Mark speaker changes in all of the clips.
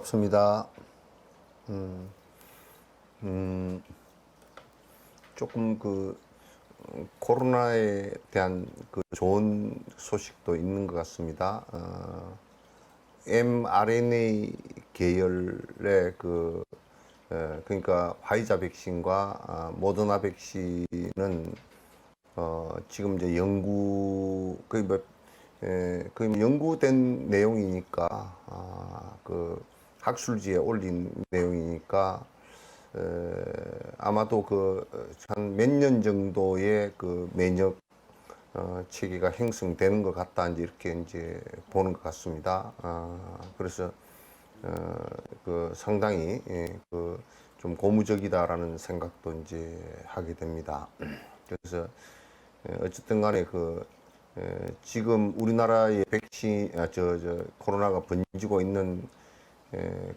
Speaker 1: 반갑습니다. 음, 음, 조금 코로나에 대한 그 좋은 소식도 있는 것 같습니다. mRNA 계열의 그러니까 화이자 백신과 모더나 백신은 지금 이제 거의 뭐 연구된 내용이니까 학술지에 올린 내용이니까 아마도 한 몇 년 정도의 그 면역 체계가 형성되는 것 같다 이렇게 이제 보는 것 같습니다. 그래서 상당히 좀 고무적이다라는 생각도 이제 하게 됩니다. 그래서 어쨌든 간에 지금 우리나라의 백신, 코로나가 번지고 있는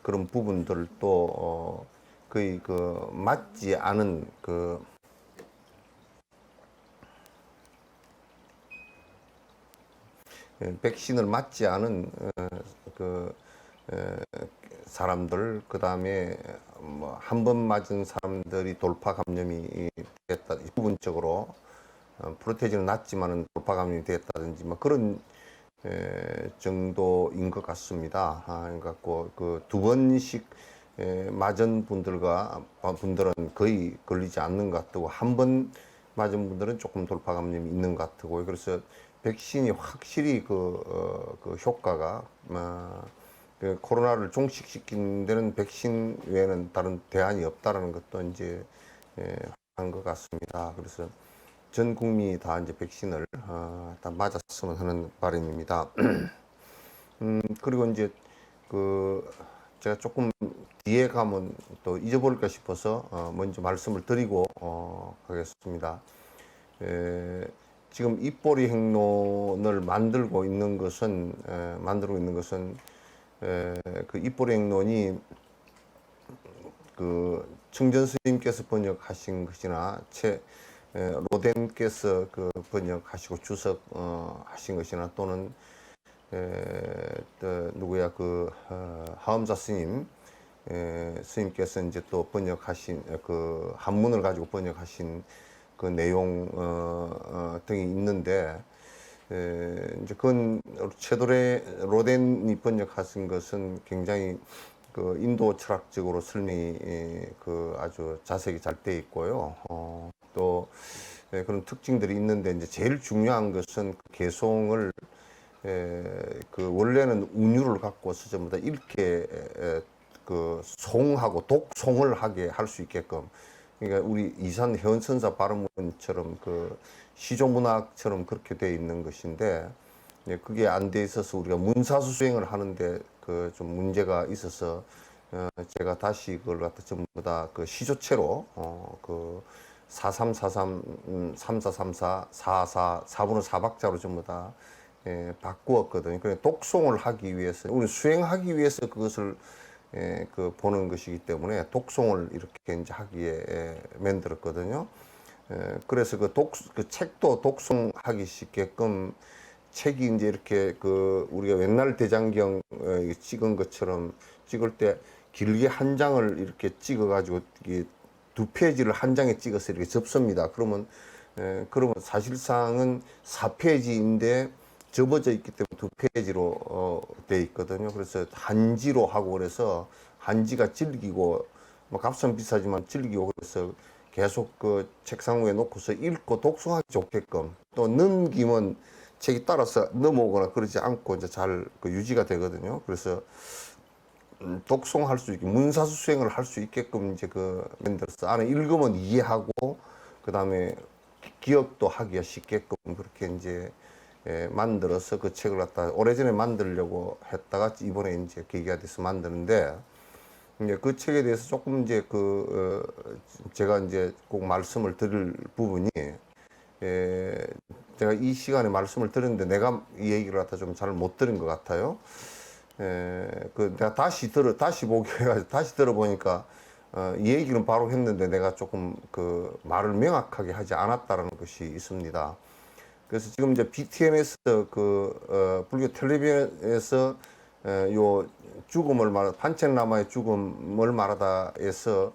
Speaker 1: 그런 부분들도 거의 맞지 않은 백신을 맞지 않은 그 사람들, 그 다음에 뭐 한 번 맞은 사람들이 돌파 감염이 됐다, 부분적으로 프로테이지는 낮지만은 돌파 감염이 됐다든지 뭐 그런 정도인 것 같습니다. 그래갖고 두 번씩 맞은 분들은 거의 걸리지 않는 것 같고, 한 번 맞은 분들은 조금 돌파 감염이 있는 것 같고, 그래서 백신이 확실히 그 효과가 코로나를 종식시키는 데는 백신 외에는 다른 대안이 없다라는 것도 이제 한 것 같습니다. 그래서 전 국민이 다 이제 백신을 다 맞았으면 하는 바람입니다. 그리고 이제 제가 조금 뒤에 가면 또 잊어버릴까 싶어서 먼저 말씀을 드리고 하겠습니다. 지금 입보리 행론을 만들고 있는 것은 그 입보리 행론이 청전 스님께서 번역하신 것이나 로덴께서 번역하시고 주석하신 것이나 또는 누구야 하엄자 스님께서 이제 또 번역하신 한문을 가지고 번역하신 그 내용 등이 있는데, 이제 그건 로덴이 번역하신 것은 굉장히 인도 철학적으로 설명이 아주 자세히 잘 돼 있고요. 또 그런 특징들이 있는데, 이제 제일 중요한 것은 개송을 원래는 운율을 갖고서 전부 다 이렇게 송하고 독송을 하게 할 수 있게끔, 그러니까 우리 이산 해원선사 발음문처럼 시조문학처럼 그렇게 되어 있는 것인데, 그게 안 돼 있어서 우리가 문사수 수행을 하는데 좀 문제가 있어서 제가 다시 그걸 갖다 전부 다 시조체로 4343, 3434, 44, 4분의 4박자로 전부 다 바꾸었거든요. 그래 독송을 하기 위해서, 우리 수행하기 위해서 그것을 보는 것이기 때문에 독송을 이렇게 이제 하기에 만들었거든요. 그래서 그 책도 독송하기 쉽게끔 책이 이제 이렇게 우리가 옛날 대장경 찍은 것처럼 찍을 때 길게 한 장을 이렇게 찍어가지고 두 페이지를 한 장에 찍어서 이렇게 접습니다. 그러면 사실상은 4페이지인데 접어져 있기 때문에 두 페이지로 돼 있거든요. 그래서 한지로 하고, 그래서 한지가 질기고 뭐 값은 비싸지만 질기고, 그래서 계속 책상 위에 놓고서 읽고 독송하기 좋게끔, 또 넘기면 책이 따라서 넘어오거나 그러지 않고 이제 잘 유지가 되거든요. 그래서 독송할 수 있게, 문사수 수행을 할 수 있게끔 이제 만들어서, 안에 읽으면 이해하고 그 다음에 기억도 하기가 쉽게끔 그렇게 이제 만들어서 그 책을 갖다 오래전에 만들려고 했다가 이번에 이제 계기가 돼서 만드는데, 이제 그 책에 대해서 조금 이제 제가 이제 꼭 말씀을 드릴 부분이, 제가 이 시간에 말씀을 드렸는데 내가 이 얘기를 갖다 좀 잘 못 들은 것 같아요. 내가 다시 보기 해가지고 다시 들어보니까 이 얘기는 바로 했는데 내가 조금 말을 명확하게 하지 않았다는 것이 있습니다. 그래서 지금 이제 BTN에서 불교 텔레비전에서 요 죽음을 말 판책나마의 죽음을 말하다 해서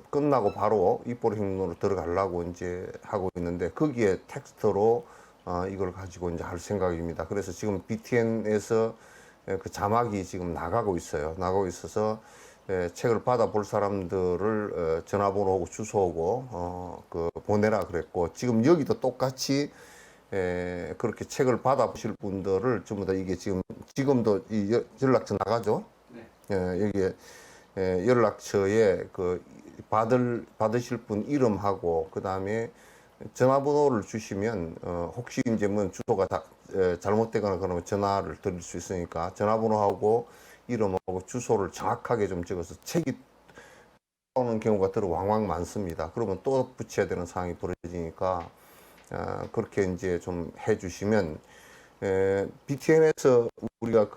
Speaker 1: 끝나고 바로 입보행론으로 들어가려고 이제 하고 있는데 거기에 텍스트로 이걸 가지고 이제 할 생각입니다. 그래서 지금 BTN에서 그 자막이 지금 나가고 있어요. 나가고 있어서 책을 받아볼 사람들을 전화번호하고 주소하고 그 보내라 그랬고 지금 여기도 똑같이 그렇게 책을 받아보실 분들을 전부 다 이게 지금도 이 연락처 나가죠. 네. 여기에 연락처에 그 받으실 분 이름하고 그 다음에 전화번호를 주시면 혹시 이제 뭐 주소가 잘못되거나 그러면 전화를 드릴 수 있으니까 전화번호하고 이름하고 주소를 정확하게 좀 적어서 책이 오는 경우가 들어 왕왕 많습니다. 그러면 또 붙여야 되는 상황이 벌어지니까 그렇게 이제 좀 해주시면 BTN에서 우리가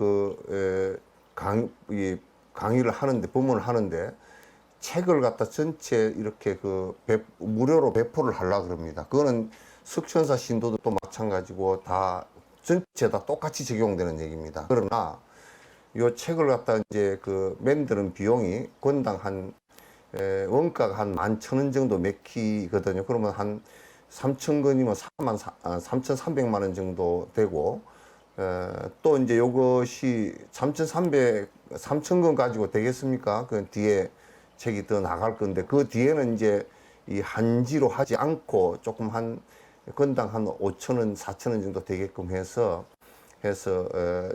Speaker 1: 강의를 하는데 법문을 하는데 책을 갖다 전체 이렇게 무료로 배포를 하려고 그럽니다. 그거는 석천사 신도도 또 마찬가지고 다 전체 다 똑같이 적용되는 얘기입니다. 그러나 요 책을 갖다 이제 만드는 비용이 권당 원가가 한 11,000원 정도 맥히거든요. 그러면 한 3,000권이면 3,300만 원 정도 되고 또 이제 요것이 3,000권 가지고 되겠습니까? 그 뒤에 책이 더 나갈 건데 그 뒤에는 이제 이 한지로 하지 않고 조금 한 건당 한 5,000원, 4,000원 정도 되게끔 해서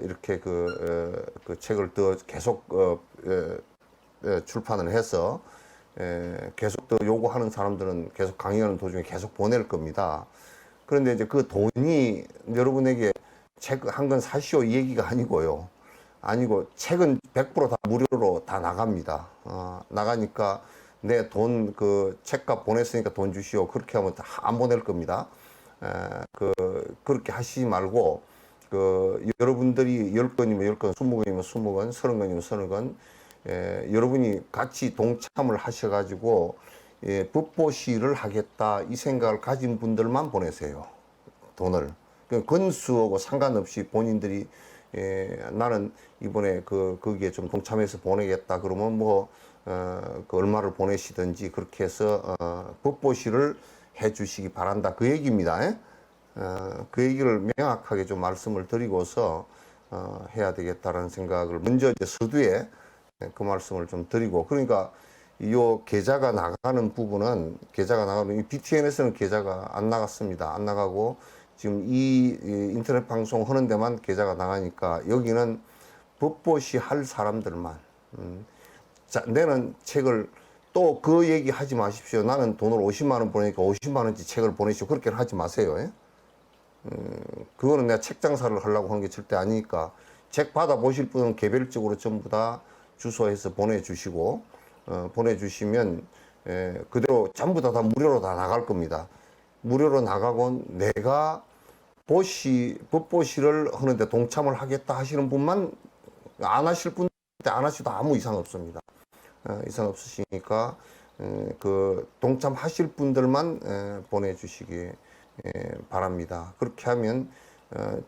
Speaker 1: 이렇게 그 책을 더 계속 출판을 해서 계속 더 요구하는 사람들은 계속 강의하는 도중에 계속 보낼 겁니다. 그런데 이제 그 돈이 여러분에게 책 한 권 사시오 이 얘기가 아니고요. 아니고 책은 100% 다 무료로 다 나갑니다. 나가니까 내 돈 책값 보냈으니까 돈 주시오. 그렇게 하면 다 안 보낼 겁니다. 그렇게 하시지 말고 여러분들이 10건이면 10건, 20건이면 20건, 30건이면 30건 여러분이 같이 동참을 하셔가지고 법보시를 하겠다 이 생각을 가진 분들만 보내세요. 돈을. 건수하고 상관없이 본인들이 나는 이번에 거기에 좀 동참해서 보내겠다 그러면 얼마를 보내시든지 그렇게 해서 법보시를 해 주시기 바란다 그 얘기입니다. 그 얘기를 명확하게 좀 말씀을 드리고서 해야 되겠다라는 생각을 먼저 이제 서두에 그 말씀을 좀 드리고 그러니까 이 계좌가 나가는 부분은 이 BTN에서는 계좌가 안 나갔습니다. 안 나가고 지금 이 인터넷 방송 하는 데만 계좌가 나가니까 여기는 법보시 할 사람들만 자, 내는 책을 또 그 얘기 하지 마십시오. 나는 돈을 50만 원 보내니까 50만 원치 책을 보내시오. 그렇게는 하지 마세요. 그거는 내가 책 장사를 하려고 하는 게 절대 아니니까 책 받아보실 분은 개별적으로 전부 다 주소해서 보내주시고 보내주시면 그대로 전부 다 무료로 다 나갈 겁니다. 무료로 나가고 내가 법보시를 하는데 동참을 하겠다 하시는 분만 안 하실 분들 안 하셔도 아무 이상 없습니다. 이상 없으시니까 동참하실 분들만 보내주시기 바랍니다. 그렇게 하면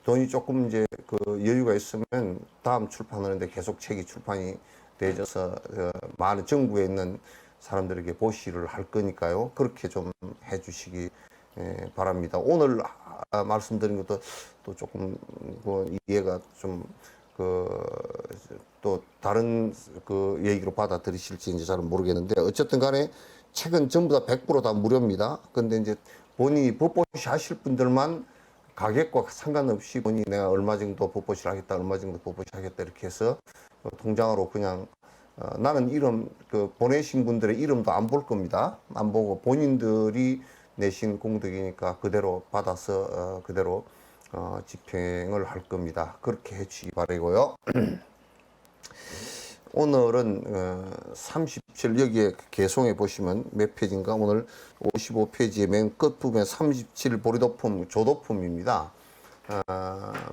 Speaker 1: 돈이 조금 이제 여유가 있으면 다음 출판하는데 계속 책이 출판이 되어서 많은 전국에 있는 사람들에게 보시를 할 거니까요. 그렇게 좀 해주시기 바랍니다. 오늘 말씀드린 것도 또 조금 이해가 좀 또 다른 얘기로 받아들이실지 이제 잘은 모르겠는데 어쨌든 간에 책은 전부 다 100%다 무료입니다. 근데 이제 본인이 법보시 하실 분들만 가격과 상관없이 본인이 내가 얼마 정도 법보시를 하겠다, 얼마 정도 법보시 하겠다 이렇게 해서 통장으로 그냥 나는 이름 보내신 분들의 이름도 안 볼 겁니다. 안 보고 본인들이 내신 공덕이니까 그대로 받아서 그대로 집행을 할 겁니다. 그렇게 해주시기 바라고요. 오늘은 37 여기에 개송해 보시면 몇 페이지인가 오늘 55페이지의 맨 끝부분에 37 보리도품 조도품입니다.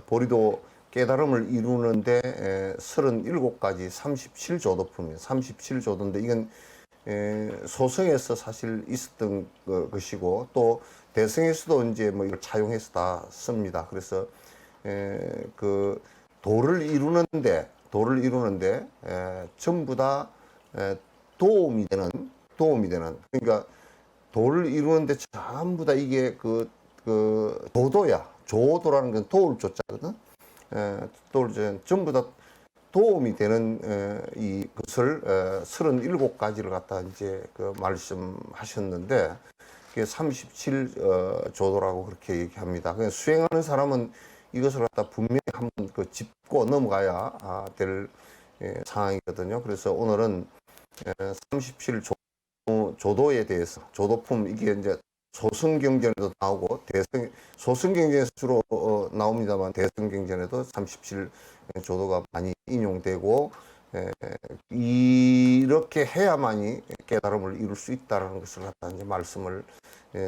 Speaker 1: 보리도 깨달음을 이루는데 37가지 37조도품이에요. 37조도인데 이건 소성에서 사실 있었던 것이고 또 대성에서도 이제 이걸 차용해서 다 씁니다. 그래서 도를 이루는데 전부 다 도움이 되는 그러니까 도를 이루는데 전부 다 이게 그 도도야. 조도라는 건 도울 조자거든. 도울 전부 다 도움이 되는 이것을 37가지를 갖다 이제 그 말씀하셨는데 그게 37조도라고 그렇게 얘기합니다. 그냥 수행하는 사람은 이것을 갖다 분명히 한번 그 짚고 넘어가야 될 상황이거든요. 그래서 오늘은 37조도에 대해서 조도품 이게 이제 소승경전에도 나오고 소승경전에서 주로 나옵니다만 대승경전에도 37조도가 많이 인용되고 이렇게 해야만이 깨달음을 이룰 수 있다는 것을 갖다 이제 말씀을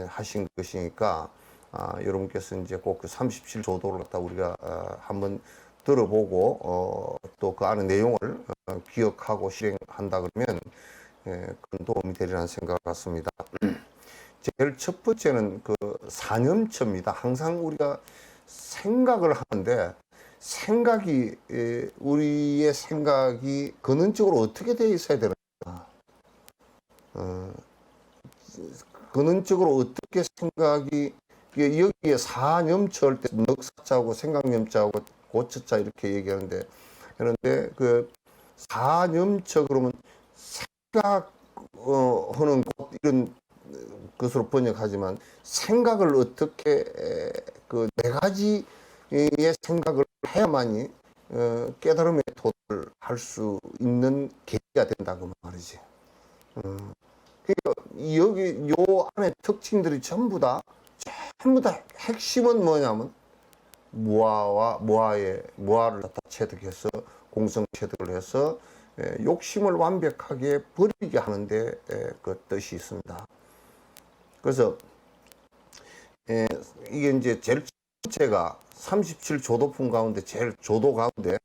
Speaker 1: 하신 것이니까 여러분께서 이제 꼭 그 37조도를 갖다 우리가 한번 들어보고 또 그 안의 내용을 기억하고 실행한다 그러면 큰 도움이 되리라는 생각을 갖습니다. 제일 첫 번째는 그 사념처입니다. 항상 우리가 생각을 하는데 우리의 생각이 근원적으로 어떻게 되어 있어야 되는가? 근원적으로 어떻게 생각이 여기에 사념처일 때 넉사자하고 생각념자하고 고처자 이렇게 얘기하는데 그런데 그 사념처 그러면 생각하는 것 이런 것으로 번역하지만 생각을 어떻게 그 네 가지의 생각을 해야만이 깨달음의 도를 할 수 있는 계기가 된다 그 말이지. 그러니까 여기 요 안에 특징들이 전부 다 핵심은 뭐냐면 무아를 갖다 체득해서 공성 체득을 해서 욕심을 완벽하게 버리게 하는데 그 뜻이 있습니다. 그래서 이게 이제 제일 첫째가 37조도품 가운데 제일 조도 가운데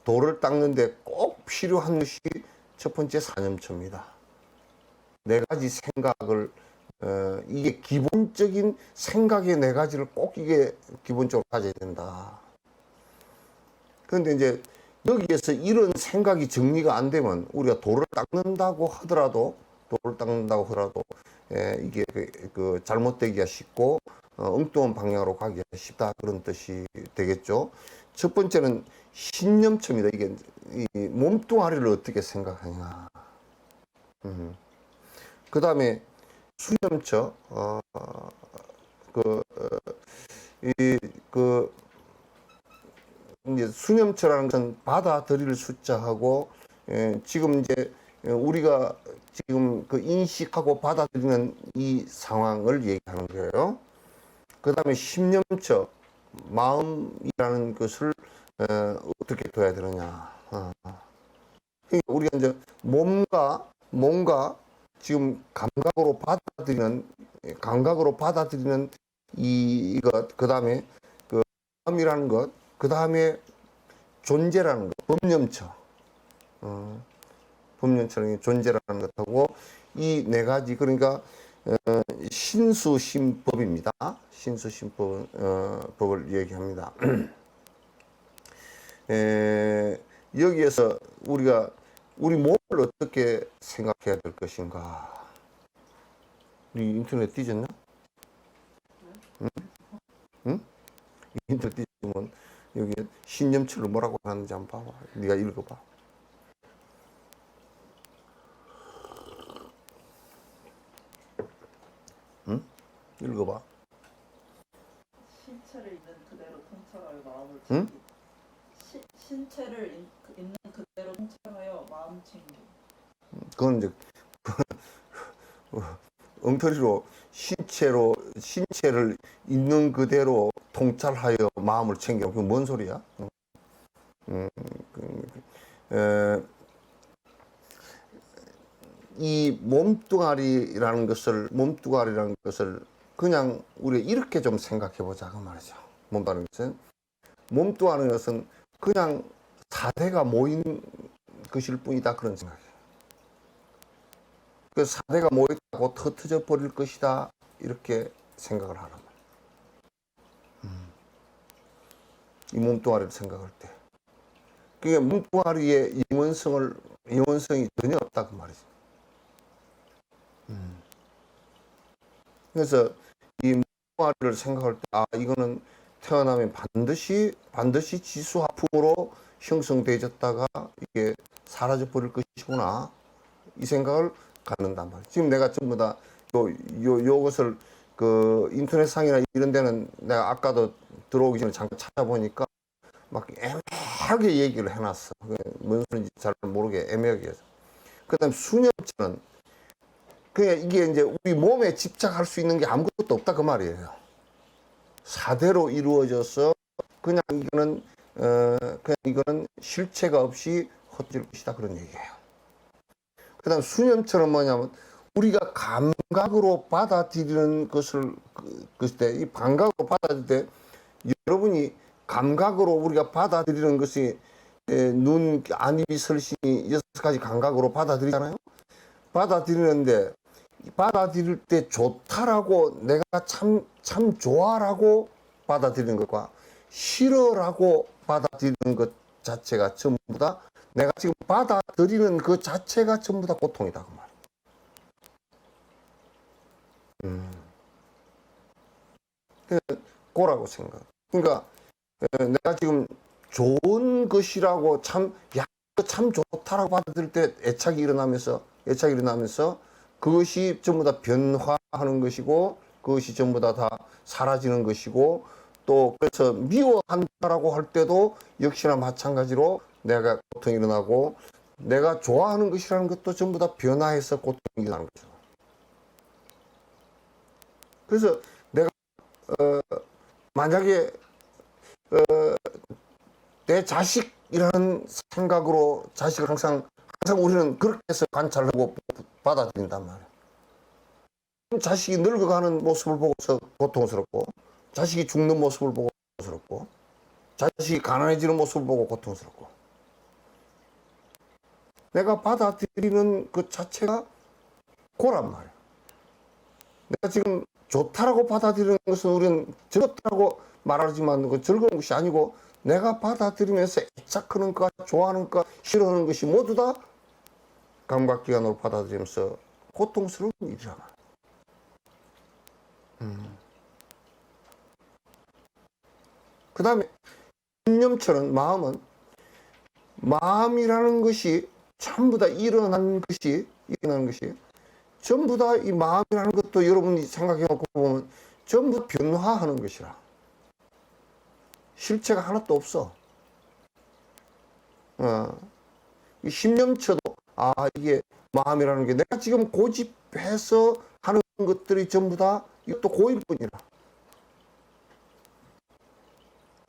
Speaker 1: 도를 닦는데 꼭 필요한 것이 첫 번째 사념처입니다. 네 가지 생각을 이게 기본적인 생각의 네 가지를 꼭 이게 기본적으로 가져야 된다. 그런데 이제 여기에서 이런 생각이 정리가 안 되면 우리가 도를 닦는다고 하더라도 이게 그 잘못되기가 쉽고 엉뚱한 방향으로 가기가 쉽다 그런 뜻이 되겠죠. 첫 번째는 신념처입니다. 이게 이 몸뚱아리를 어떻게 생각하냐. 그 다음에 수념처. 이제 수념처라는 것은 받아들일 숫자하고 지금 이제 우리가 지금 그 인식하고 받아들이는 이 상황을 얘기하는 거예요. 그 다음에 심념처, 마음이라는 것을 어떻게 둬야 되느냐. 그러니까 우리가 이제 몸과 지금 감각으로 받아들이는 이것, 그 다음에 그 마음이라는 것, 그 다음에 존재라는 것, 법념처럼 존재라는 것하고 이 네 가지 그러니까 신수심법입니다. 신수심법을 얘기합니다. 여기에서 우리가 우리 몸을 어떻게 생각해야 될 것인가? 우리 인터넷 뒤졌나? 응? 인터넷 뒤지면 여기 신념처를 뭐라고 하는지 한번 봐봐. 네가 읽어봐. 응? 읽어봐.
Speaker 2: 신체를 있는 그대로 통찰하여 마음을
Speaker 1: 응?
Speaker 2: 챙기. 신체를 있는 그대로 통찰하여 마음 챙기.
Speaker 1: 그건 이제 엉터리로 신체를 있는 그대로 통찰하여 마음을 챙겨. 그게 뭔 소리야? 이 몸뚱아리라는 것을 그냥 우리가 이렇게 좀 생각해 보자 그 말이죠. 몸뚱아리는 것은 그냥 사대가 모인 것일 뿐이다 그런 생각이에요. 그 사대가 모였다고 흩어져 버릴 것이다 이렇게 생각을 하란 말이에요. 이 몸뚱아리를 생각할 때 그게 몸뚱아리의 영원성이 전혀 없다 그 말이죠. 그래서 이 몸뚱아리를 생각할 때, 아, 이거는 태어나면 반드시 지수화품으로 형성되어졌다가 이게 사라져 버릴 것이구나, 이 생각을 갖는단 말이에요. 지금 내가 전부 다 요것을 그 인터넷상이나 이런 데는 내가 아까도 들어오기 전에 잠깐 찾아보니까 막 애매하게 얘기를 해놨어. 뭔 소리인지 잘 모르게 애매하게 해서. 그 다음에 수념체는 그냥 이게 이제 우리 몸에 집착할 수 있는 게 아무것도 없다 그 말이에요. 사대로 이루어져서 그냥 이거는 실체가 없이 헛질 것이다, 그런 얘기예요. 그 다음 수념처럼 뭐냐면 우리가 감각으로 받아들이는 것을 그때 이 감각으로 받아들일 때 여러분이 감각으로 우리가 받아들이는 것이 눈, 안, 입, 설신이 6가지 감각으로 받아들이잖아요. 받아들이는데 받아들일 때 좋다라고, 내가 참 좋아라고 받아들이는 것과 싫어라고 받아들이는 것 자체가 전부 다, 내가 지금 받아들이는 그 자체가 전부 다 고통이다 그 말이에요. 고라고 생각. 그러니까 내가 지금 좋은 것이라고 참 좋다라고 받아들일 때 애착이 일어나면서 그것이 전부 다 변화하는 것이고, 그것이 전부 다 사라지는 것이고, 또 그래서 미워한다라고 할 때도 역시나 마찬가지로 내가 고통이 일어나고, 내가 좋아하는 것이라는 것도 전부 다 변화해서 고통이 일어나는 거죠. 그래서 내가 만약에 내 자식이라는 생각으로 자식을 항상 우리는 그렇게 해서 관찰하고 받아들인단 말이에요. 자식이 늙어가는 모습을 보고서 고통스럽고, 자식이 죽는 모습을 보고 고통스럽고, 자식이 가난해지는 모습을 보고 고통스럽고, 내가 받아들이는 그 자체가 고란 말이에요. 내가 지금 좋다라고 받아들이는 것은 우리는 즐겁다라고 말하지만 그 즐거운 것이 아니고, 내가 받아들이면서 애착하는 것, 좋아하는 것, 싫어하는 것이 모두 다 감각기관으로 받아들이면서 고통스러운 일이잖아. 그 다음에 신념처럼 마음이라는 것이 전부 다 일어나는 것이 전부 다, 이 마음이라는 것도 여러분이 생각해 놓고 보면 전부 변화하는 것이라. 실체가 하나도 없어. 이 신념처도, 이게 마음이라는 게 내가 지금 고집해서 하는 것들이 전부 다 이것도 고일뿐이라.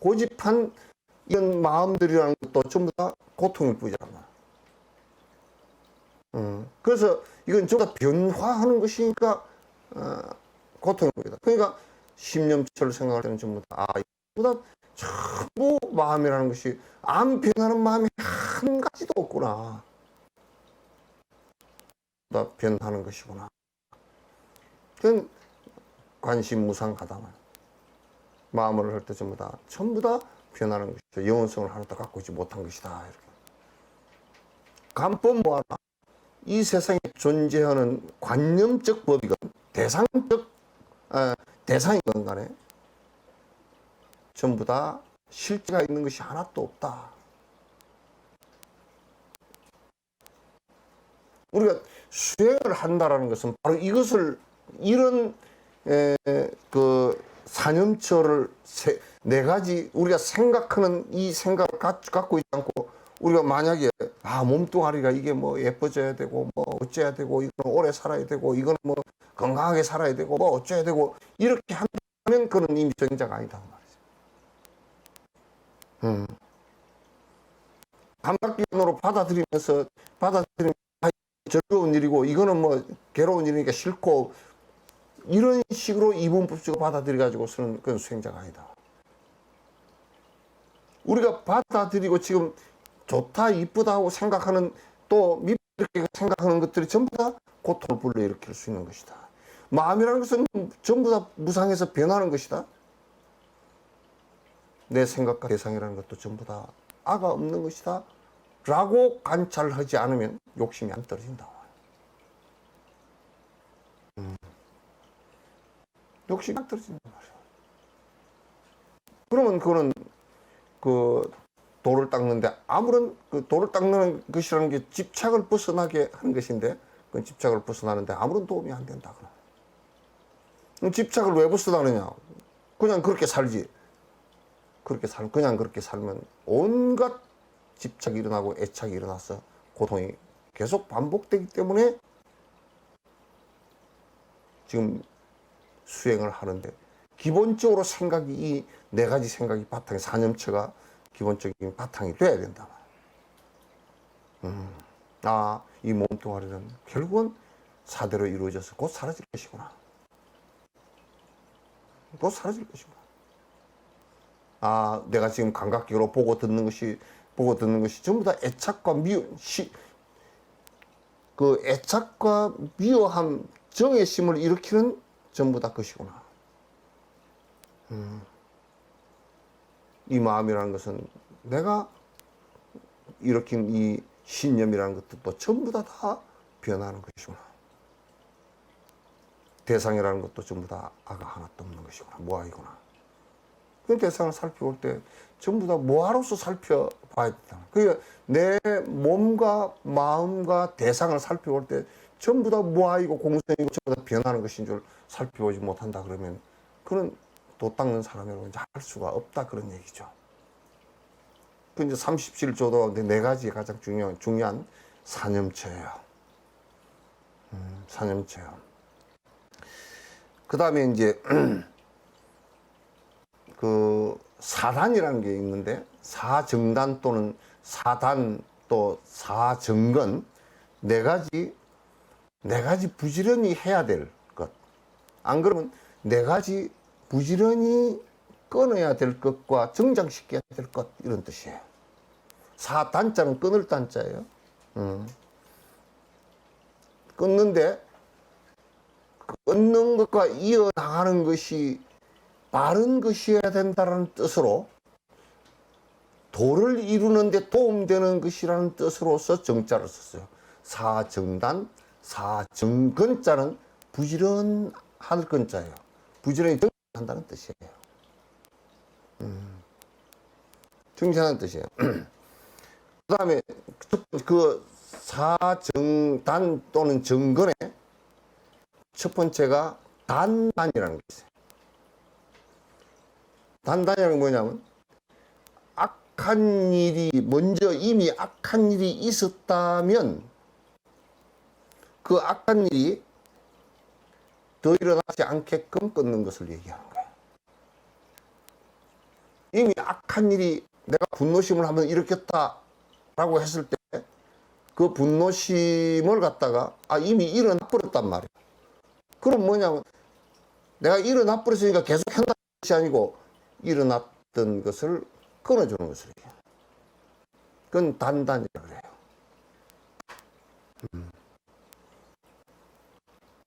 Speaker 1: 고집한 이런 마음들이라는 것도 전부 다 고통일 뿐이란 말이야. 그래서 이건 전부 다 변화하는 것이니까 고통일 뿐이다. 그러니까 신념처를 생각할 때는 전부 다 이보다 전부 마음이라는 것이 안 변하는 마음이 한 가지도 없구나. 다 변하는 것이구나. 그건 관심무상하다. 마음을 할 때 전부 다 변하는 것이죠. 영원성을 하나도 갖고 있지 못한 것이다. 이렇게. 간법 뭐하나? 이 세상에 존재하는 관념적 법이건 대상이건 간에 전부 다 실제가 있는 것이 하나도 없다. 우리가 수행을 한다라는 것은 바로 이런 그 사념처를 네 가지 우리가 생각하는 이 생각을 갖고 있지 않고, 우리가 만약에 몸뚱아리가 이게 뭐 예뻐져야 되고 뭐 어째야 되고, 이거는 오래 살아야 되고, 이거는 뭐 건강하게 살아야 되고 뭐 어째야 되고, 이렇게 한다면 그는 이미 수행자가 아니다 말이죠. 감각기관으로 받아들이면 즐거운 일이고, 이거는 뭐 괴로운 일이니까 싫고, 이런 식으로 이분법적으로 받아들여가지고서는 그건 수행자가 아니다. 우리가 받아들이고 지금 좋다, 이쁘다 하고 생각하는, 또 밉게 생각하는 것들이 전부 다 고통을 불러일으킬 수 있는 것이다. 마음이라는 것은 전부 다 무상해서 변하는 것이다. 내 생각과 대상이라는 것도 전부 다 아가 없는 것이다 라고 관찰하지 않으면 욕심이 안 떨어진다. 욕심이 안 떨어진단 말이야. 그러면 그거는 그 돌을 닦는데 아무런 그 돌을 닦는 것이라는 게 집착을 벗어나게 하는 것인데 그 집착을 벗어나는데 아무런 도움이 안 된다. 그럼 집착을 왜 벗어나느냐? 그냥 그렇게 살지. 그냥 그렇게 살면 온갖 집착이 일어나고 애착이 일어나서 고통이 계속 반복되기 때문에 지금 수행을 하는데 기본적으로 생각이 이 네 가지 생각이 바탕에 사념체가 기본적인 바탕이 돼야 된다. 이 몸뚱아리는 결국은 사대로 이루어져서 곧 사라질 것이구나. 곧 사라질 것이구나. 내가 지금 감각기로 보고 듣는 것이 전부 다 애착과 그 애착과 미워함, 정의심을 일으키는 전부 다 것이구나. 이 마음이라는 것은 내가 일으킨 이 신념이라는 것도 전부 다 변하는 것이구나. 대상이라는 것도 전부 다 아가 하나도 없는 것이구나. 무아이구나. 그 대상을 살펴볼 때 전부 다 무아로서 살펴봐야 된다. 그러니까 내 몸과 마음과 대상을 살펴볼 때 전부 다 무아이고 공생이고 전부 다 변하는 것인 줄 살펴보지 못한다 그러면 그는 도 닦는 사람이라고 이제 할 수가 없다 그런 얘기죠. 그 이제 37조도 네 가지 가장 중요한 사념체예요. 사념체요. 그 다음에 이제 그 사단이라는 게 있는데 사정단 또는 사단 또 사정건 네 가지 부지런히 해야 될 것. 안 그러면 네 가지 부지런히 끊어야 될 것과 정장시켜야 될 것 이런 뜻이에요. 사단자는 끊을 단자예요. 끊는데 끊는 것과 이어나가는 것이 바른 것이어야 된다는 뜻으로 도를 이루는 데 도움되는 것이라는 뜻으로서 정자를 썼어요. 사정단, 사정건자는 부지런할 건자예요. 부지런히 정진한다는 뜻이에요. 정진하는 뜻이에요. 그 다음에 그 사정단 또는 정건의 첫 번째가 단단이라는 게 있어요. 단단이라는 게 뭐냐면 악한 일이 먼저 이미 악한 일이 있었다면 그 악한 일이 더 일어나지 않게끔 끊는 것을 얘기하는 거예요. 이미 악한 일이 내가 분노심을 한번 일으켰다라고 했을 때 그 분노심을 갖다가 이미 일어나 버렸단 말이에요. 그럼 뭐냐면 내가 일어나 버렸으니까 계속 한다는 것이 아니고 일어났던 것을 끊어주는 것을 얘기해요. 그건 단단이라고 그래요.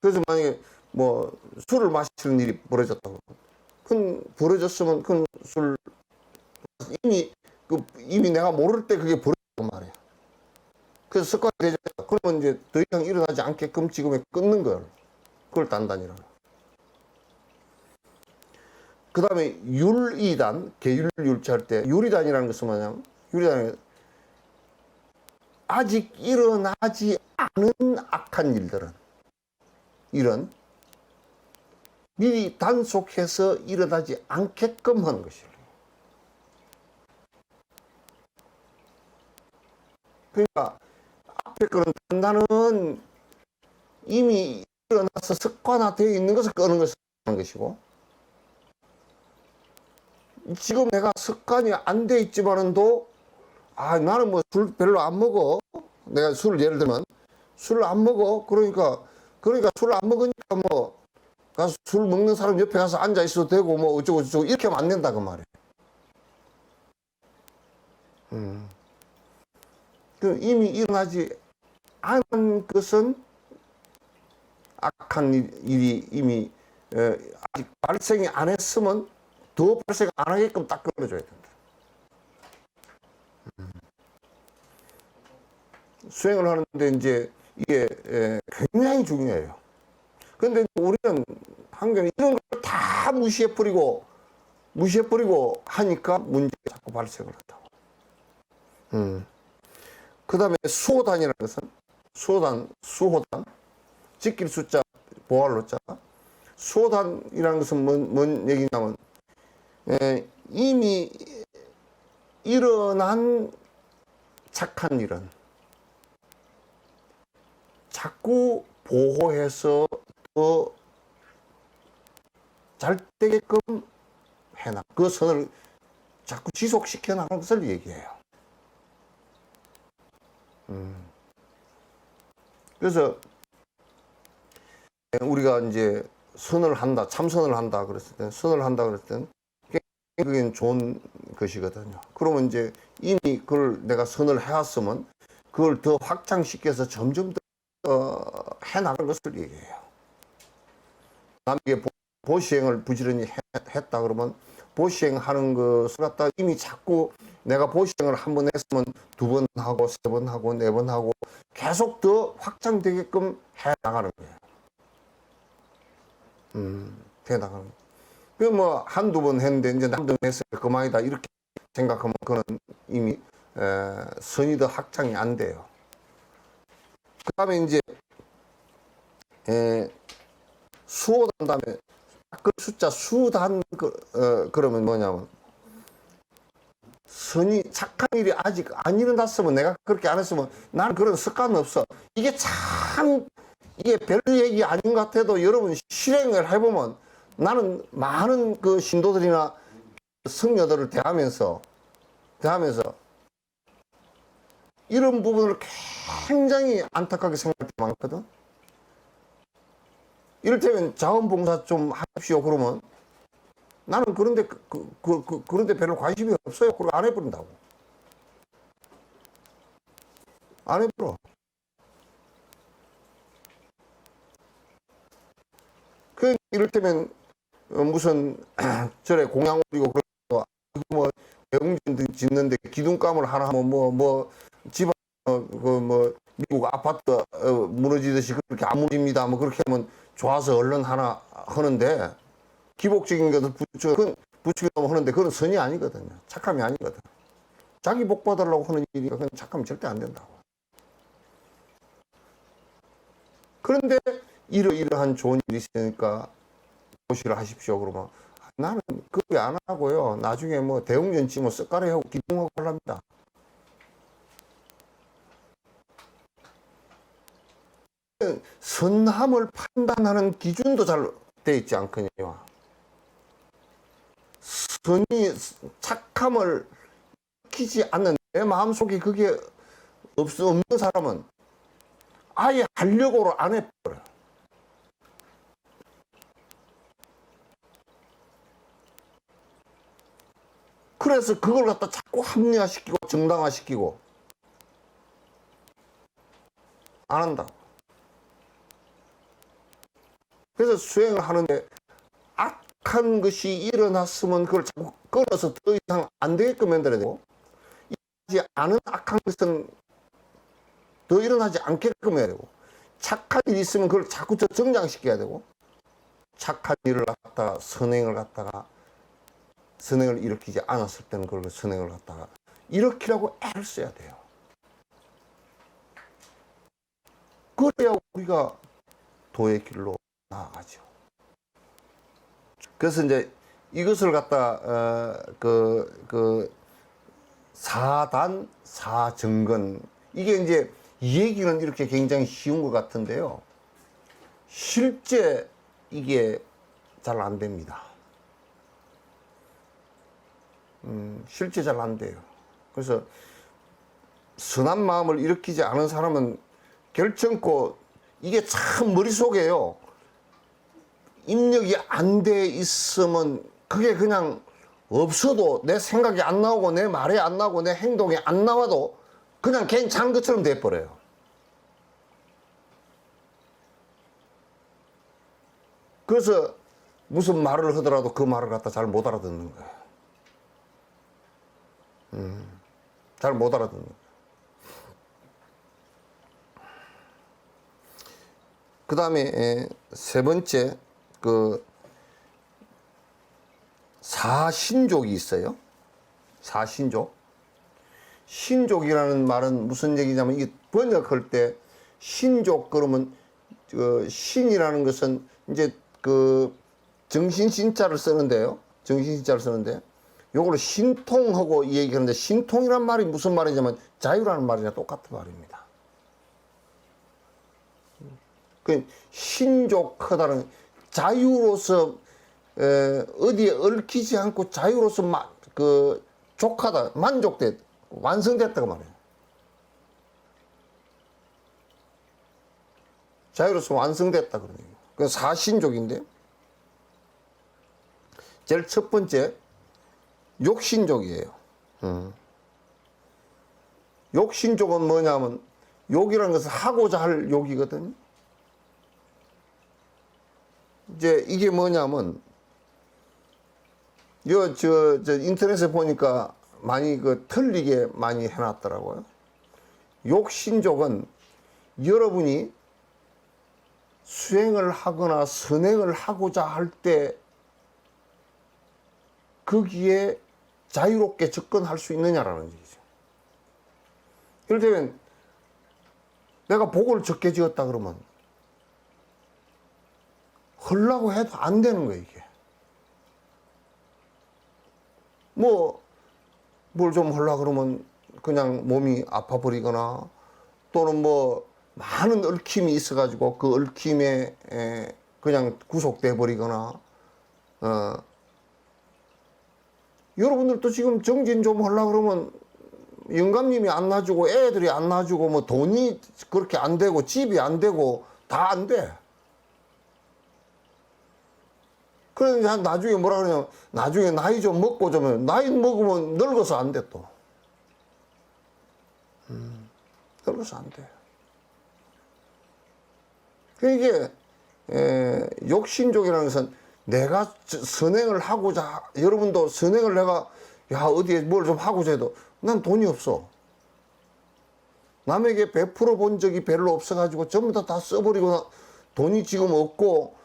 Speaker 1: 그래서 만약에 뭐 술을 마시는 일이 벌어졌다고 그건 벌어졌으면 그건 술 이미 내가 모를 때 그게 벌어졌단 말이에요. 그래서 습관이 되죠. 그러면 이제 더 이상 일어나지 않게끔 지금에 끊는 거예요. 그걸 단단이라고. 그 다음에 율이단, 계율율자할 때 율이단이라는 것은 뭐냐면 율이단은 아직 일어나지 않은 악한 일들은 이런 미리 단속해서 일어나지 않게끔 하는 것이에요. 그러니까 앞에 그런 단단은 이미 일어나서 습관화되어 있는 것을 끄는 것을 하는 것이고 지금 내가 습관이 안 돼 있지만은도 나는 뭐 술 별로 안 먹어. 내가 술을 예를 들면 술을 안 먹어. 그러니까 술을 안 먹으니까 뭐 가서 술 먹는 사람 옆에 가서 앉아 있어도 되고 뭐 어쩌고 저쩌고 이렇게 하면 안 된다 그 말이에요. 이미 일어나지 않은 것은 악한 일이 이미 아직 발생이 안 했으면 더 발생 안 하게끔 딱 끊어줘야 된다. 수행을 하는데 이제 이게 굉장히 중요해요. 그런데 우리는 한경에 이런 걸 다 무시해버리고 하니까 문제가 자꾸 발생을 한다고. 그 다음에 수호단이라는 것은 수호단, 지킬 숫자, 보할 노자. 수호단이라는 것은 뭔 얘기냐면, 이미 일어난 착한 일은 자꾸 보호해서 더 잘 되게끔 해놔. 그 선을 자꾸 지속시켜 나가는 것을 얘기해요. 그래서 우리가 이제 선을 한다, 참선을 한다 그랬을 때, 선을 한다 그랬을 때는 그게 좋은 것이거든요. 그러면 이제 이미 그걸 내가 선을 해왔으면 그걸 더 확장시켜서 점점 더 해나가는 것을 얘기해요. 남에게 보시행을 부지런히 했다 그러면 보시행하는 것을 갖다 이미 자꾸 내가 보시행을 한 번 했으면 2번 하고 3번 하고 4번 하고 계속 더 확장되게끔 해나가는 거예요. 해나가는 거예요. 그 뭐 한두 번 했는데 이제 한두 번 했을 때 그만이다 이렇게 생각하면 그는 이미 선이 더 확장이 안 돼요. 그 다음에 이제 수호단 다음에 그 숫자 수단 그러면 뭐냐면 선이 착한 일이 아직 안 일어났으면 내가 그렇게 안 했으면 나는 그런 습관은 없어. 이게 참 이게 별 얘기 아닌 것 같아도 여러분 실행을 해보면 나는 많은 그 신도들이나 성녀들을 대하면서 이런 부분을 굉장히 안타깝게 생각할 때 많거든. 이를테면 자원봉사 좀 하십시오 그러면 나는 그런데 그런데 별로 관심이 없어요. 그걸 안 해버린다고. 안 해버려. 그 이를테면 무슨 절에 공양 올리고 그러고 뭐 대웅전 짓는데 기둥감을 하나 하면 뭐 집안 그 뭐 미국 아파트 무너지듯이 그렇게 안 무너집니다. 뭐 그렇게 하면 좋아서 얼른 하나 하는데 기복적인 것을 부추기려고 하는데 그건 선이 아니거든요. 착함이 아니거든. 자기 복 받으려고 하는 일이 그건 착함이 절대 안 된다고. 그런데 이러한 좋은 일이 있으니까 보시를 하십시오. 그러면 나는 그게 안 하고요. 나중에 뭐 대웅전 치면 쓱가리 하고 기둥하고 하랍니다. 선함을 판단하는 기준도 잘 돼 있지 않거든요. 선이 착함을 키지 않는 내 마음속에 그게 없는 사람은 아예 하려고 안 해버려요. 그래서 그걸 갖다 자꾸 합리화시키고 정당화시키고 안 한다. 그래서 수행을 하는데 악한 것이 일어났으면 그걸 자꾸 끊어서 더 이상 안 되게끔 만들어야 되고 일어나지 않은 악한 것은 더 일어나지 않게끔 해야 되고 착한 일이 있으면 그걸 자꾸 더 정장시켜야 되고 착한 일을 갖다가 선행을 일으키지 않았을 때는 그걸 선행을 갖다가 일으키라고 애를 써야 돼요. 그래야 우리가 도의 길로 나아가죠. 그래서 이제 이것을 갖다 사단 사정건 이게 이제 이 얘기는 이렇게 굉장히 쉬운 것 같은데요. 실제 이게 잘 안 됩니다. 실제 잘 안 돼요. 그래서 선한 마음을 일으키지 않은 사람은 결정코 이게 참 머릿속에요. 입력이 안 돼 있으면 그게 그냥 없어도 내 생각이 안 나오고 내 말이 안 나오고 내 행동이 안 나와도 그냥 괜찮은 것처럼 돼버려요. 그래서 무슨 말을 하더라도 그 말을 갖다 잘 못 알아듣는 거예요. 잘 못 알아듣는 거예요. 그 다음에 세 번째 그 사신족이 있어요. 사신족. 신족이라는 말은 무슨 얘기냐면 이게 번역할 때 신족 그러면 그 신이라는 것은 이제 그 정신신자를 쓰는데요. 정신신자를 쓰는데 요거를 신통하고 얘기하는데 신통이란 말이 무슨 말이냐면 자유라는 말이랑 똑같은 말입니다. 그 신족하다는 자유로서 어디에 얽히지 않고 자유로서 그 족하다 만족됐 완성됐다고 말해요. 자유로서 완성됐다 그러네요. 그 사신족인데 제일 첫 번째 욕신족이에요. 욕신족은 뭐냐면 욕이라는 것은 하고자 할 욕이거든요. 이제 이게 뭐냐면 저 인터넷에 보니까 많이 그 틀리게 많이 해놨더라고요. 욕신족은 여러분이 수행을 하거나 선행을 하고자 할 때 거기에 자유롭게 접근할 수 있느냐라는 얘기죠. 이를테면 내가 복을 적게 지었다 그러면 하려고 해도 안 되는 거예요, 이게. 뭘 좀 하려고 그러면 그냥 몸이 아파 버리거나 또는 뭐 많은 얽힘이 있어가지고 그 얽힘에 그냥 구속돼 버리거나 여러분들도 지금 정진 좀 하려고 그러면 영감님이 안 놔주고 애들이 안 놔주고 뭐 돈이 그렇게 안 되고 집이 안 되고 다 안 돼. 그러니까 나중에 뭐라 그러냐면 나중에 나이 좀 먹고 좀 나이 먹으면 늙어서 안 돼 또. 늙어서 안 돼. 이게 욕신족이라는 것은 내가 선행을 하고자 여러분도 선행을 내가 야 어디에 뭘 좀 하고자 해도 난 돈이 없어. 남에게 베풀어 본 적이 별로 없어가지고 전부 다 써버리고 돈이 지금 없고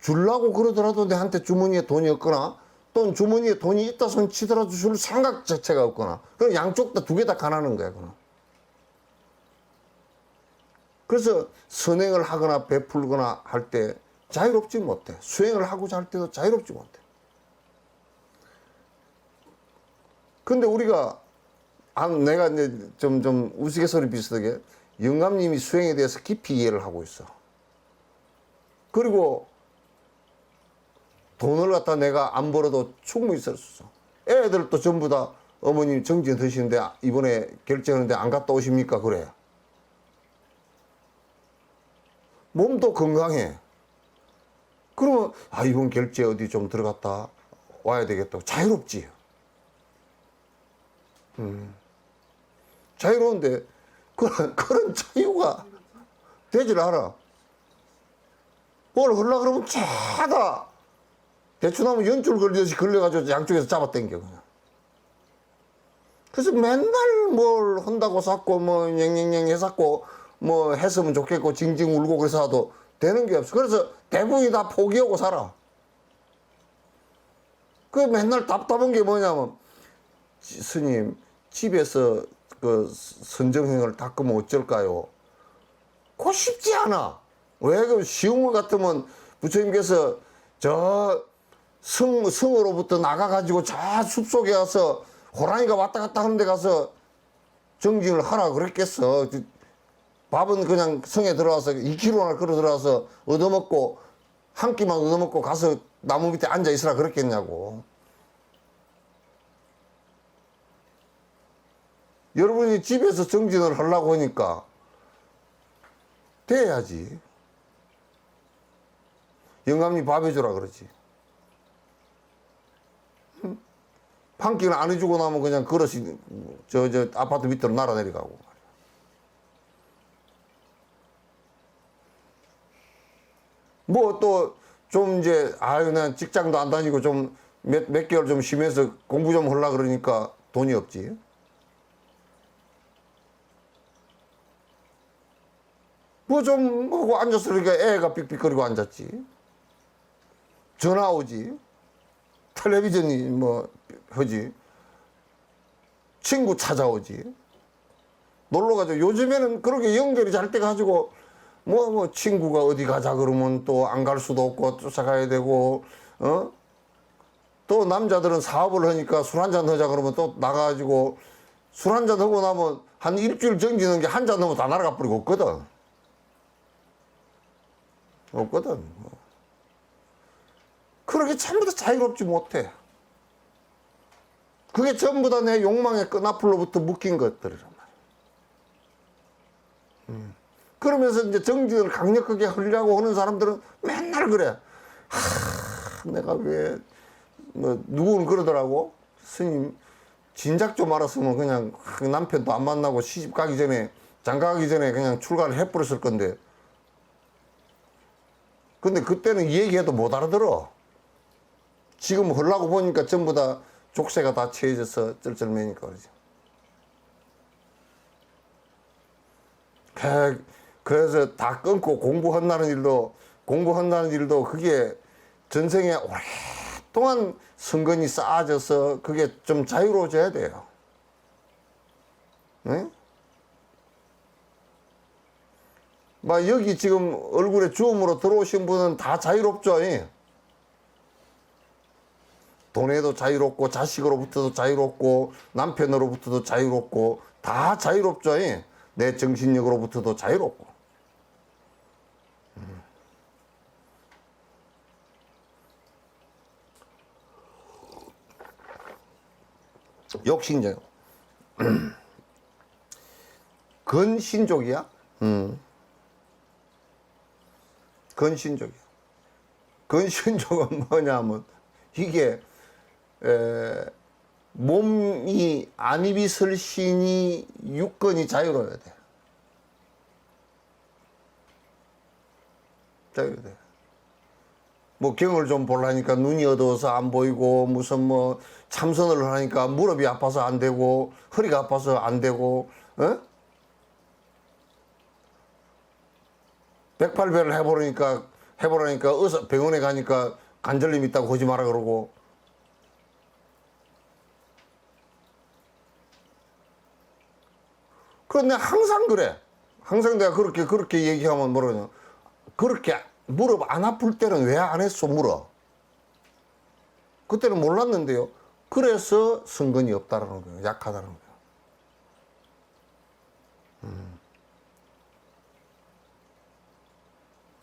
Speaker 1: 주려고 그러더라도 내한테 주머니에 돈이 없거나 또는 주머니에 돈이 있다 손 치더라도 줄 생각 자체가 없거나 그럼 양쪽 다 두 개 다 가난한 거야. 그럼. 그래서 선행을 하거나 베풀거나 할 때 자유롭지 못해. 수행을 하고자 할 때도 자유롭지 못해. 근데 우리가 내가 이제 좀 우스갯소리 비슷하게 영감님이 수행에 대해서 깊이 이해를 하고 있어. 그리고 돈을 갖다 내가 안 벌어도 충분히 쓸 수 있어. 애들도 전부 다 어머님 정진 드시는데 이번에 결제하는데 안 갔다 오십니까? 그래. 몸도 건강해. 그러면 이번 결제 어디 좀 들어갔다 와야 되겠다. 자유롭지. 자유로운데 그런 자유가 되질 않아. 뭘 하려고 그러면 쫙다 대추나무 연줄 걸리듯이 걸려가지고 양쪽에서 잡아당겨 그냥. 그래서 맨날 뭘 한다고 샀고 뭐 냥냥냥 해샀고 뭐 했으면 좋겠고 징징 울고 그래서 하도 되는 게 없어. 그래서 대부분이 다 포기하고 살아. 그 맨날 답답한 게 뭐냐면 스님 집에서 그 선정행을 닦으면 어쩔까요? 그거 쉽지 않아. 왜? 그 쉬운 것 같으면 부처님께서 저 성으로부터 나가가지고 저 숲속에 가서 호랑이가 왔다 갔다 하는 데 가서 정진을 하라 그랬겠어. 밥은 그냥 성에 들어와서 2km나 걸어 들어와서 얻어먹고 한 끼만 얻어먹고 가서 나무 밑에 앉아 있으라 그랬겠냐고. 여러분이 집에서 정진을 하려고 하니까 돼야지. 영감님 밥 해주라 그러지. 한 끼를 안 해주고 나면 그냥 그릇이 저 아파트 밑으로 날아내려가고. 뭐 또 좀 이제 난 직장도 안 다니고 좀 몇 개월 좀 쉬면서 공부 좀 하려고 그러니까 돈이 없지. 뭐 좀 하고 앉았어. 그러니까 애가 삑삑거리고 앉았지. 전화 오지. 텔레비전이 뭐 하지. 친구 찾아오지. 놀러 가죠. 요즘에는 그렇게 연결이 잘 돼 가지고 뭐 친구가 어디 가자 그러면 또 안 갈 수도 없고 쫓아가야 되고 또 남자들은 사업을 하니까 술 한잔 하자 그러면 또 나가가지고 술 한잔 하고 나면 한 일주일 정지는 게 한 잔 하면 다 날아가 버리고 없거든. 없거든. 그렇게 전부 다 자유롭지 못해. 그게 전부 다 내 욕망의 끈앞으로부터 묶인 것들이란 말이야. 그러면서 이제 정직을 강력하게 하려고 하는 사람들은 맨날 그래. 내가 왜, 누구는 그러더라고. 스님, 진작 좀 알았으면 그냥 남편도 안 만나고 시집 가기 전에, 장가 가기 전에 그냥 출가를 해버렸을 건데. 근데 그때는 얘기해도 못 알아들어. 지금 하려고 보니까 전부 다 족쇄가 다 채워져서 쩔쩔매니까 그러죠. 그래서 다 끊고 공부한다는 일도 그게 전생에 오랫동안 선근이 쌓아져서 그게 좀 자유로워져야 돼요. 네? 막 여기 지금 얼굴에 주름으로 들어오신 분은 다 자유롭죠. 돈에도 자유롭고 자식으로부터도 자유롭고 남편으로부터도 자유롭고 다 자유롭죠. 내 정신력으로부터도 자유롭고. 욕심쟁이. 근신족이야? 근신족이야. 근신족은 뭐냐면 이게 몸이 안입이 설신이 육건이 자유로워야 돼. 자유로워야 돼. 뭐 경을 좀 보려니까 눈이 어두워서 안 보이고 무슨 뭐 참선을 하니까 무릎이 아파서 안 되고 허리가 아파서 안 되고 108배를 해보려니까 의사 병원에 가니까 관절염 있다고 하지 마라 그러고. 그런데 항상 그래. 항상 내가 그렇게 얘기하면 뭐라냐. 그렇게 무릎 안 아플 때는 왜 안 했어 물어. 그때는 몰랐는데요. 그래서 성근이 없다라는 거예요. 약하다는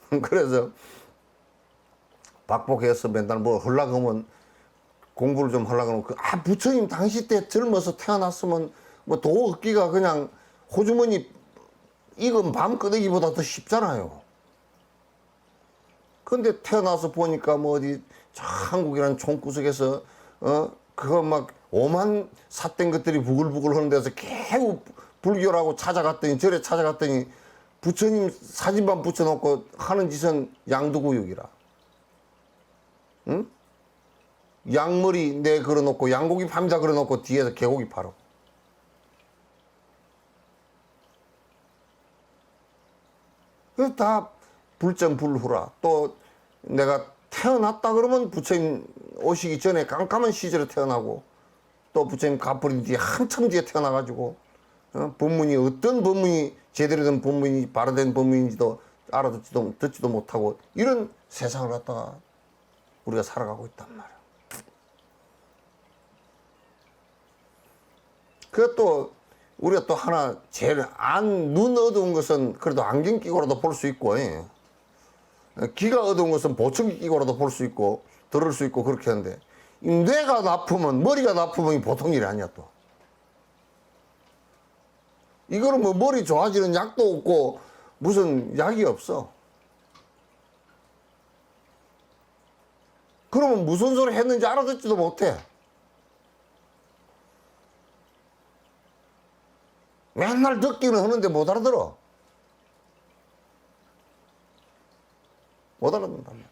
Speaker 1: 거예요. 그래서 박복해서 맨날 뭐 하려고 하면 공부를 좀 하려고 하면 부처님 당시 때 젊어서 태어났으면 뭐 도 얻기가 그냥 호주머니 익은 밤 끄덕이보다 더 쉽잖아요. 근데 태어나서 보니까 뭐 어디 저 한국이라는 총구석에서 그거 막 오만 삿된 것들이 부글부글 하는 데서 겨우 불교라고 찾아갔더니 절에 찾아갔더니 부처님 사진만 붙여놓고 하는 짓은 양두구육이라. 응? 양머리 내 걸어놓고 양고기 팝니다 걸어놓고 뒤에서 개고기 팔어. 그래서 다 불전불후라. 또 내가 태어났다 그러면 부처님 오시기 전에 깜깜한 시절에 태어나고 또 부처님 가버린 뒤에 한참 뒤에 태어나가지고 법문이 어떤 법문이 제대로 된 법문이 바로 된 법문인지도 듣지도 못하고 이런 세상을 갖다가 우리가 살아가고 있단 말이야. 그것도 우리가 또 하나 제일 눈 어두운 것은 그래도 안경 끼고라도 볼 수 있고 귀가 어두운 것은 보청기 끼고라도 볼 수 있고 들을 수 있고 그렇게 하는데 뇌가 나쁘면 머리가 나쁘면 보통 일이 아니야 또. 이거는 뭐 머리 좋아지는 약도 없고 무슨 약이 없어. 그러면 무슨 소리 했는지 알아듣지도 못해. 맨날 듣기는 하는데 못 알아들어. 못 알아듣는단 말이야.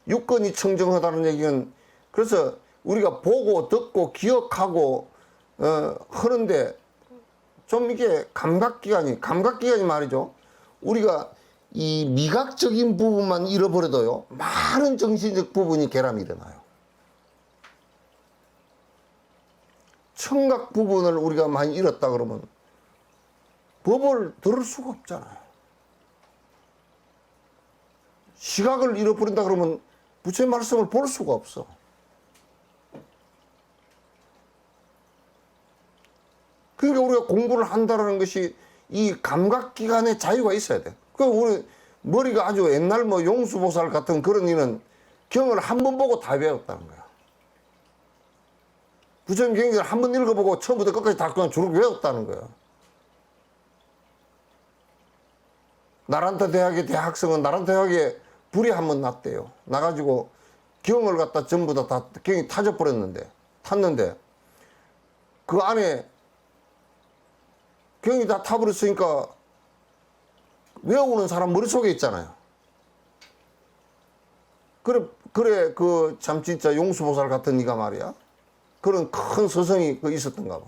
Speaker 1: 육건이 청정하다는 얘기는 그래서 우리가 보고 듣고 기억하고 하는데 좀 이게 감각기관이 말이죠. 우리가 이 미각적인 부분만 잃어버려도요, 많은 정신적 부분이 결함이 일어나요. 청각 부분을 우리가 많이 잃었다 그러면 법을 들을 수가 없잖아요. 시각을 잃어버린다 그러면 부처의 말씀을 볼 수가 없어. 그러니까 우리가 공부를 한다는 것이 이 감각기관의 자유가 있어야 돼. 그 우리 머리가 아주 옛날 뭐 용수보살 같은 그런 이는 경을 한 번 보고 다 외웠다는 거야. 부처님 경전을 한 번 읽어보고 처음부터 끝까지 다 그냥 주룩 외웠다는 거야. 나란타 대학의 대학생은 나란타 대학에 불이 한 번 났대요. 나가지고 경을 갖다 전부 다 경이 타져버렸는데, 탔는데, 그 안에 경이 다 타버렸으니까 외우는 사람 머릿속에 있잖아요. 그래, 참 진짜 용수보살 같은 이가 말이야. 그런 큰 서성이 있었던가 봐.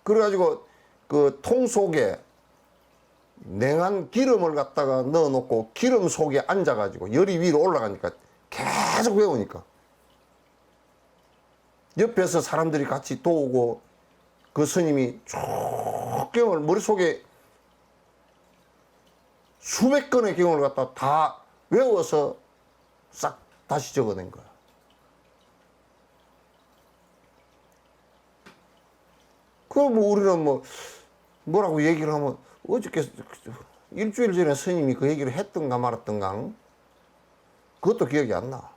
Speaker 1: 그래가지고 그 통 속에 냉한 기름을 갖다가 넣어놓고 기름 속에 앉아가지고 열이 위로 올라가니까 계속 외우니까 옆에서 사람들이 같이 도우고 그 스님이 쭉 경을 머릿속에 수백 건의 경을 갖다 다 외워서 싹 다시 적어낸 거야. 그럼 뭐 우리는 뭐라고 얘기를 하면 어저께 일주일 전에 스님이 그 얘기를 했던가 말았던가 그것도 기억이 안 나.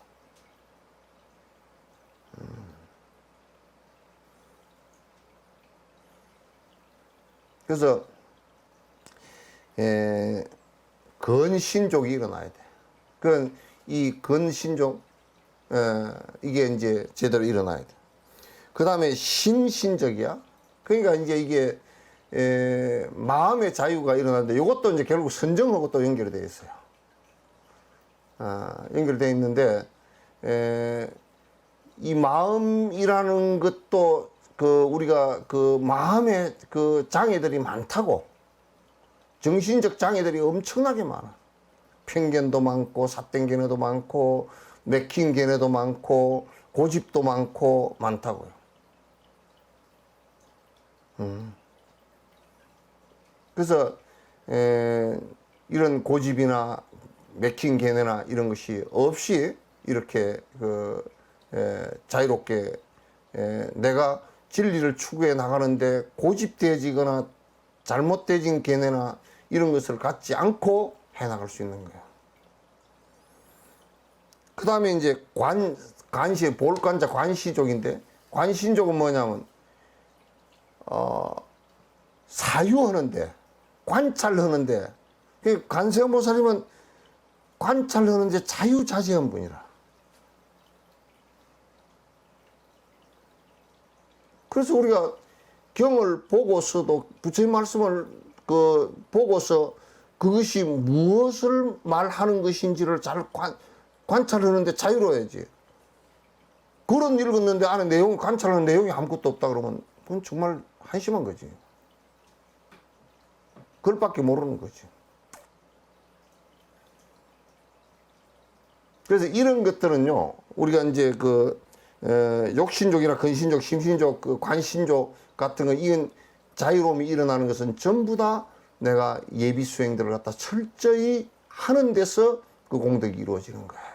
Speaker 1: 그래서 건신족이 일어나야 돼. 그런 이 건신족 이게 이제 제대로 일어나야 돼. 그 다음에 신신적이야. 그러니까 이제 이게 마음의 자유가 일어나는데 이것도 이제 결국 선정하고 또 연결이 되어 있어요. 연결되어 있는데 이 마음이라는 것도 그 우리가 그 마음의 그 장애들이 많다고. 정신적 장애들이 엄청나게 많아. 편견도 많고 삿된 견해도 많고 맥힌 견해도 많고 고집도 많고 많다고요. 그래서 이런 고집이나 맥힌 견해나 이런 것이 없이 이렇게 자유롭게 내가 진리를 추구해 나가는데 고집되어지거나 잘못되어진 견해나 이런 것을 갖지 않고 해 나갈 수 있는 거예요. 그 다음에 이제 볼관자 관시족인데, 관신족은 뭐냐면 사유하는데, 관찰하는데, 관세음보살님은 관찰하는데 자유자재한 분이라. 그래서 우리가 경을 보고서도 부처님 말씀을 보고서 그것이 무엇을 말하는 것인지를 잘 관찰하는데 자유로워야지. 글은 읽었는데 안에 내용 관찰하는 내용이 아무것도 없다 그러면 그건 정말 한심한 거지. 글밖에 모르는 거지. 그래서 이런 것들은요, 우리가 이제 욕신족이나 근신족, 심신족, 관신족 같은 거, 이건 자유로움이 일어나는 것은 전부 다 내가 예비 수행들을 갖다 철저히 하는 데서 그 공덕이 이루어지는 거예요.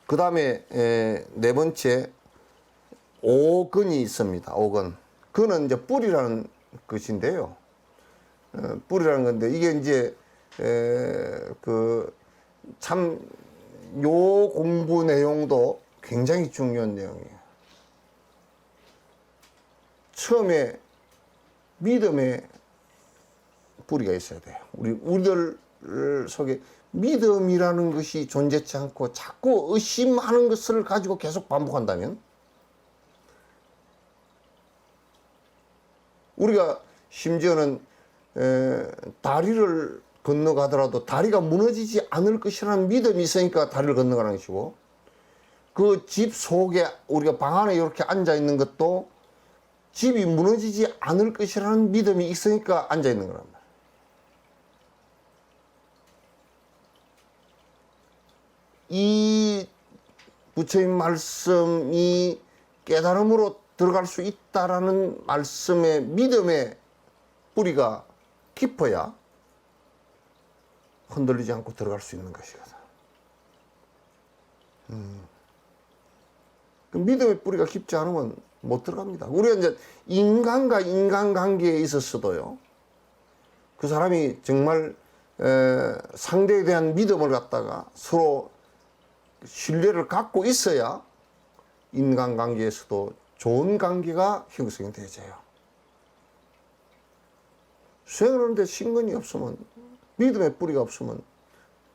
Speaker 1: 그 다음에 네 번째, 오근이 있습니다. 오근. 그는 이제 뿌리라는 것인데요. 뿌리라는 건데, 이게 이제 참 요 공부 내용도 굉장히 중요한 내용이에요. 처음에 믿음의 뿌리가 있어야 돼요. 우리들 속에 믿음이라는 것이 존재치 않고 자꾸 의심하는 것을 가지고 계속 반복한다면, 우리가 심지어는 다리를 건너가더라도 다리가 무너지지 않을 것이라는 믿음이 있으니까 다리를 건너가는 것이고, 그 집 속에 우리가 방 안에 이렇게 앉아 있는 것도 집이 무너지지 않을 것이라는 믿음이 있으니까 앉아 있는 거란 말이에요. 이 부처님 말씀이 깨달음으로 들어갈 수 있다라는 말씀의 믿음의 뿌리가 깊어야 흔들리지 않고 들어갈 수 있는 것이거든. 그 믿음의 뿌리가 깊지 않으면 못 들어갑니다. 우리가 이제 인간과 인간관계에 있었어도요, 그 사람이 정말 상대에 대한 믿음을 갖다가 서로 신뢰를 갖고 있어야 인간관계에서도 좋은 관계가 형성이 되져요. 수행을 하는데 신근이 없으면, 믿음의 뿌리가 없으면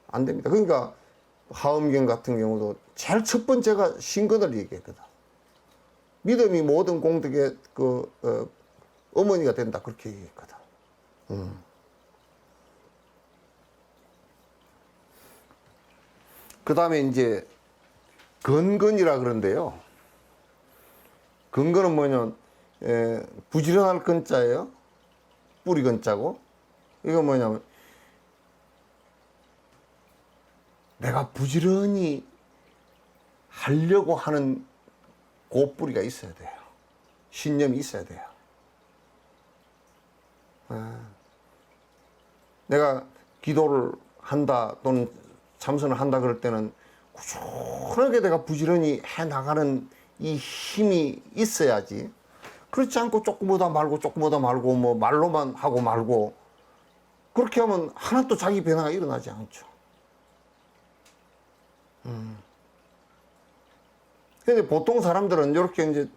Speaker 1: 안 됩니다. 그러니까 하엄경 같은 경우도 제일 첫 번째가 신근을 얘기했거든. 믿음이 모든 공덕의 어머니가 된다, 그렇게 얘기했거든. 그 다음에 이제 건건이라 그러는데요. 건건은 뭐냐면 부지런할 건자예요. 뿌리 건자고. 이거 뭐냐면 내가 부지런히 하려고 하는 그 뿌리가 있어야 돼요. 신념이 있어야 돼요. 내가 기도를 한다 또는 참선을 한다 그럴 때는 꾸준하게 내가 부지런히 해 나가는 이 힘이 있어야지. 그렇지 않고 조금 보다 말고 뭐 말로만 하고 말고 그렇게 하면 하나도 자기 변화가 일어나지 않죠. 근데 보통 사람들은 이렇게 이제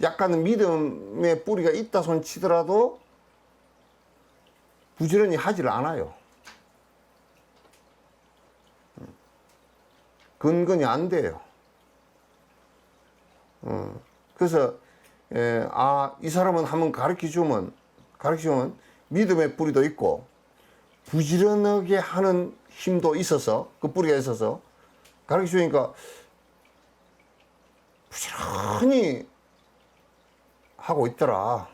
Speaker 1: 약간 믿음의 뿌리가 있다 손 치더라도 부지런히 하지를 않아요. 근근이 안 돼요. 그래서 이 사람은 한번 가르치주면 믿음의 뿌리도 있고 부지런하게 하는 힘도 있어서, 그 뿌리가 있어서 가르쳐주니까 부지런히 하고 있더라.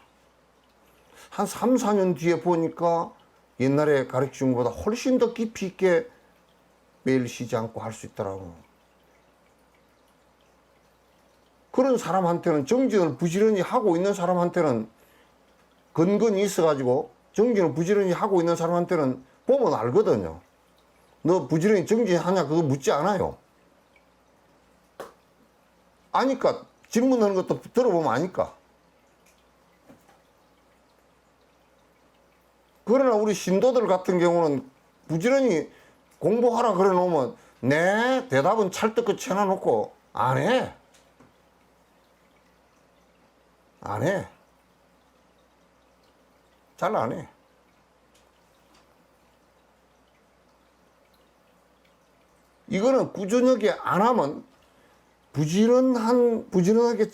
Speaker 1: 한 3, 4년 뒤에 보니까 옛날에 가르쳐준 것보다 훨씬 더 깊이 있게 매일 쉬지 않고 할 수 있더라고. 그런 사람한테는, 정진을 부지런히 하고 있는 사람한테는, 근근이 있어가지고 정진을 부지런히 하고 있는 사람한테는 보면 알거든요. 너 부지런히 정진하냐 그거 묻지 않아요. 아니까, 질문하는 것도 들어보면 아니까. 그러나 우리 신도들 같은 경우는 부지런히 공부하라 그래 놓으면 네 대답은 찰떡같이 해놔놓고 안 해. 안 해. 잘 안 해. 이거는 꾸준하게 안 하면 부지런하게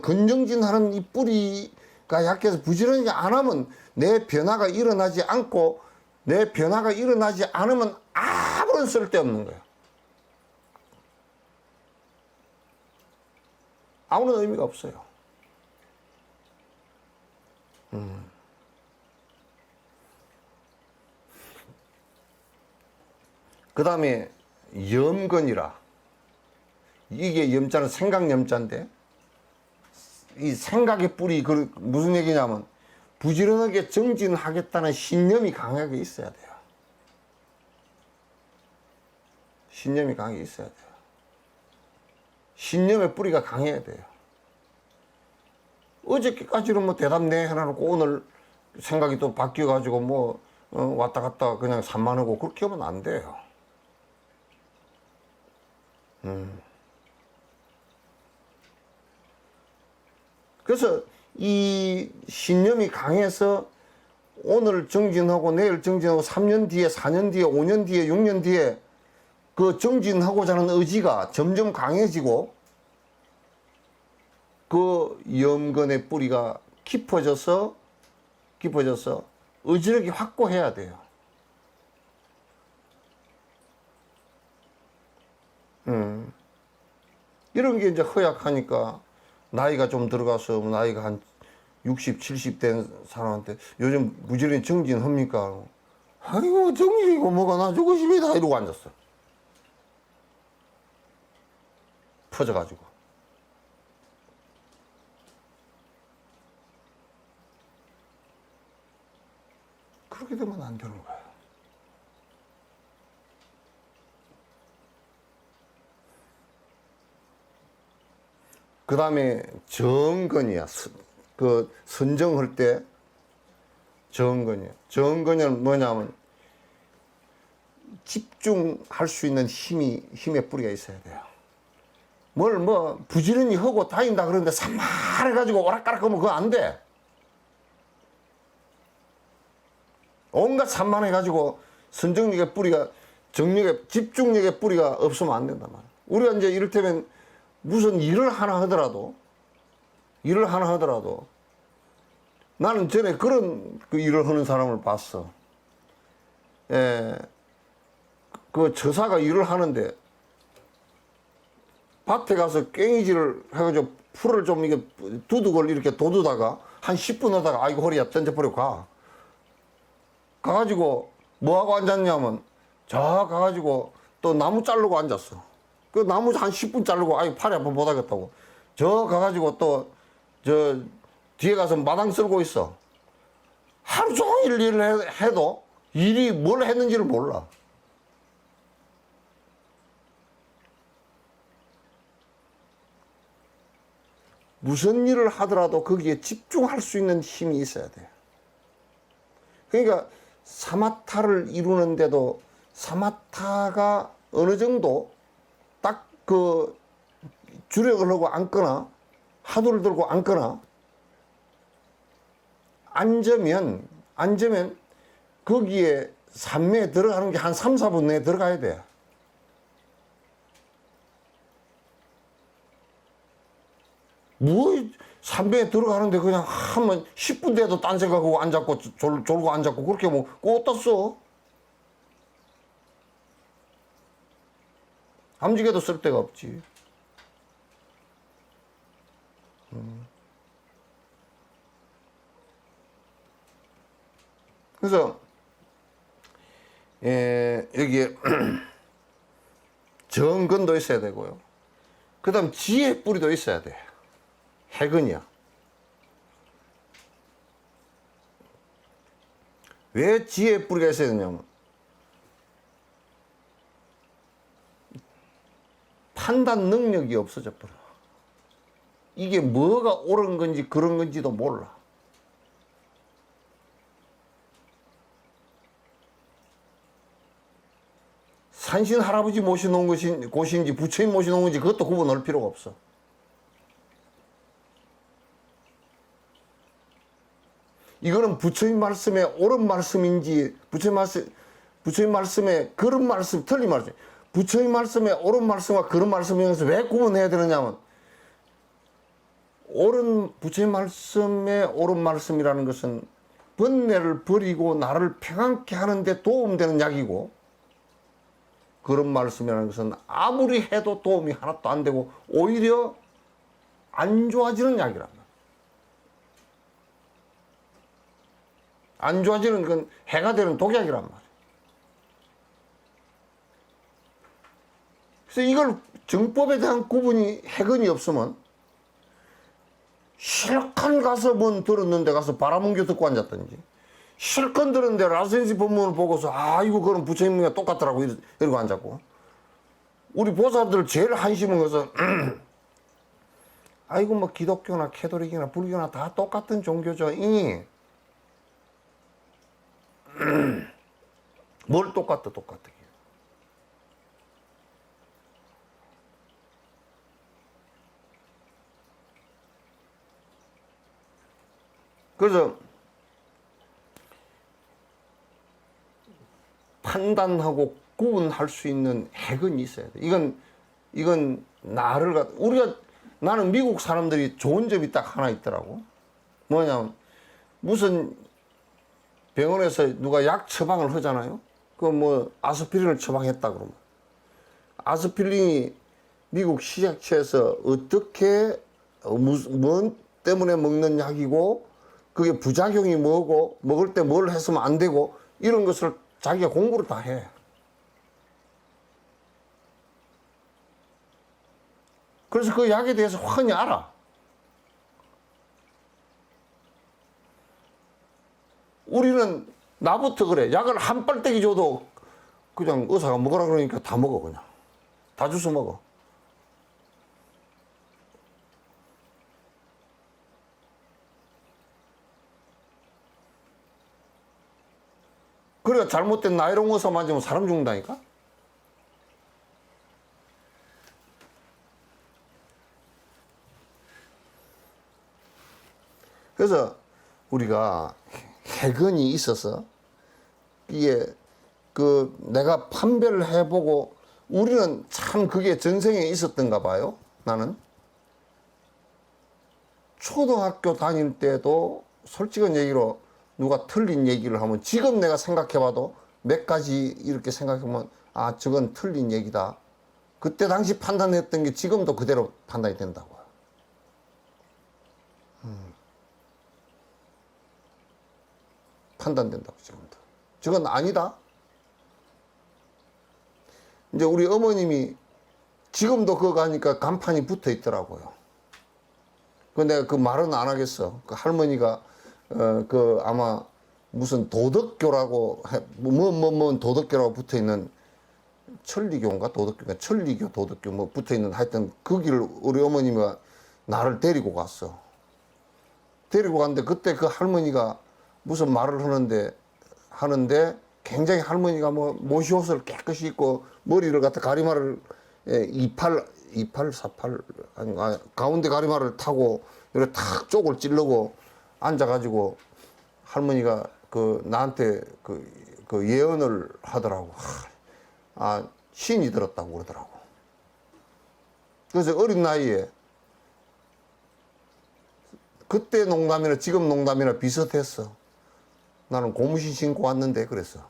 Speaker 1: 건정진하는 이 뿌리가 약해서 부지런하게 안 하면 내 변화가 일어나지 않고, 내 변화가 일어나지 않으면 아무런 쓸데없는 거예요. 아무런 의미가 없어요. 그 다음에 염건이라. 이게 염자는 생각 염자인데, 이 생각의 뿌리, 무슨 얘기냐면 부지런하게 정진하겠다는 신념이 강하게 있어야 돼요. 신념이 강하게 있어야 돼요. 신념의 뿌리가 강해야 돼요. 어저께까지는 뭐 대답 네 해놔놓고 오늘 생각이 또 바뀌어가지고 뭐 왔다 갔다 그냥 산만하고 그렇게 하면 안 돼요. 그래서 이 신념이 강해서 오늘 정진하고 내일 정진하고 3년 뒤에 4년 뒤에 5년 뒤에 6년 뒤에 그 정진하고자 하는 의지가 점점 강해지고 그 염건의 뿌리가 깊어져서 의지력이 확고해야 돼요. 이런 게 이제 허약하니까 나이가 좀 들어가서 나이가 한 60, 70 된 사람한테 요즘 부지런히 정진합니까? 아이고 정진이고 뭐가 나 죽으십니다 이러고 앉았어. 퍼져가지고. 그렇게 되면 안 되는 거예요. 그 다음에 정건이야. 그 선정할 때 정건이야. 정건은 뭐냐면 집중할 수 있는 힘의 뿌리가 있어야 돼요. 뭘 뭐 부지런히 하고 다닌다 그러는데 산만해가지고 오락가락하면 그거 안 돼. 온갖 산만해가지고 선정력의 뿌리가 정력의 집중력의 뿌리가 없으면 안 된단 말이야. 우리가 이제 이를테면 무슨 일을 하나 하더라도 나는 전에 그런 그 일을 하는 사람을 봤어. 그 처사가 일을 하는데 밭에 가서 괭이질을 해가지고 풀을 좀 이게 두둑을 이렇게 돋우다가 한 10분 하다가 아이고 허리야 던져버리고 가가지고 뭐하고 앉았냐면 저 가가지고 또 나무 자르고 앉았어. 그 나무 한 10분 자르고 아이고 팔이 아파 못하겠다고 저 가가지고 또 저 뒤에 가서 마당 쓸고 있어. 하루 종일 일을 해도 일이 뭘 했는지를 몰라. 무슨 일을 하더라도 거기에 집중할 수 있는 힘이 있어야 돼요. 그러니까 사마타를 이루는데도 사마타가 어느 정도 딱 그 주력을 하고 앉거나 하두를 들고 앉거나 앉으면 거기에 산매에 들어가는 게 한 3, 4분 내에 들어가야 돼. 뭐 산매에 들어가는데 그냥 한번 10분 돼도 딴 생각하고 앉았고 졸고 앉았고 그렇게 뭐 어디다 써? 암직에도 쓸 데가 없지. 그래서 여기에 정근도 있어야 되고요. 그 다음 지혜 뿌리도 있어야 돼. 해근이야. 왜 지혜 뿌리가 있어야 되냐면 판단 능력이 없어져 버려. 이게 뭐가 옳은 건지 그런 건지도 몰라. 산신 할아버지 모셔놓은 곳인지 부처님 모셔놓은 건지 그것도 구분할 필요가 없어. 이거는 부처님 말씀에 옳은 말씀인지 부처님 말씀에 그런 말씀 틀린 말씀 부처님 말씀에 옳은 말씀과 그런 말씀이면서 왜 구분해야 되느냐면 부처님 말씀에 옳은 말씀이라는 것은 번뇌를 버리고 나를 평안케 하는데 도움되는 약이고 그런 말씀이라는 것은 아무리 해도 도움이 하나도 안 되고 오히려 안 좋아지는 약이란 말이야. 안 좋아지는 건 해가 되는 독약이란 말이야. 그래서 이걸 정법에 대한 구분이 해근이 없으면 실컷 가서 뭔 들었는데 가서 바라문교 듣고 앉았든지 실컷 들었는데 라센시 법문을 보고서 아 이거 그럼 부처님과 똑같더라고 이러고 앉았고 우리 보살들 제일 한심한 것은 아이고 뭐 기독교나 캐톨릭이나 불교나 다 똑같은 종교죠. 뭘 똑같아. 그래서 판단하고 구분할 수 있는 해근이 있어야 돼. 이건 나는 미국 사람들이 좋은 점이 딱 하나 있더라고. 뭐냐면 무슨 병원에서 누가 약 처방을 하잖아요. 그 뭐 아스피린을 처방했다 그러면 아스피린이 미국 식약처에서 어떻게 뭔 때문에 먹는 약이고 그게 부작용이 뭐고 먹을 때 뭘 했으면 안 되고 이런 것을 자기가 공부를 다 해. 그래서 그 약에 대해서 훤히 알아. 우리는 나부터 그래. 약을 한 빨대기 줘도 그냥 의사가 먹으라 그러니까 다 먹어 그냥. 다 주워 먹어. 그래 잘못된 나이롱 의사 맞으면 사람 죽는다니까? 그래서 우리가 해근이 있어서 이게 그 내가 판별을 해보고 우리는 참 그게 전생에 있었던가 봐요. 나는 초등학교 다닐 때도 솔직한 얘기로 누가 틀린 얘기를 하면 지금 내가 생각해봐도 몇 가지 이렇게 생각하면 아 저건 틀린 얘기다. 그때 당시 판단했던 게 지금도 그대로 판단이 된다고. 판단된다고 지금도. 저건 아니다. 이제 우리 어머님이 지금도 그거 가니까 간판이 붙어 있더라고요. 그 내가 그 말은 안 하겠어. 그 할머니가 그 아마 무슨 도덕교라고 뭐 도덕교라고 붙어 있는 천리교인가 도덕교인가 천리교 도덕교 뭐 붙어 있는 하여튼 그 길을 우리 어머니가 나를 데리고 갔어. 데리고 갔는데 그때 그 할머니가 무슨 말을 하는데 굉장히 할머니가 뭐 모시옷을 깨끗이 입고 머리를 갖다 가리마를 2848 아니 가운데 가리마를 타고 이렇게 탁 쪽을 찌르고 앉아가지고 할머니가 그 나한테 그 예언을 하더라고. 아 신이 들었다고 그러더라고. 그래서 어린 나이에 그때 농담이나 지금 농담이나 비슷했어. 나는 고무신 신고 왔는데 그랬어.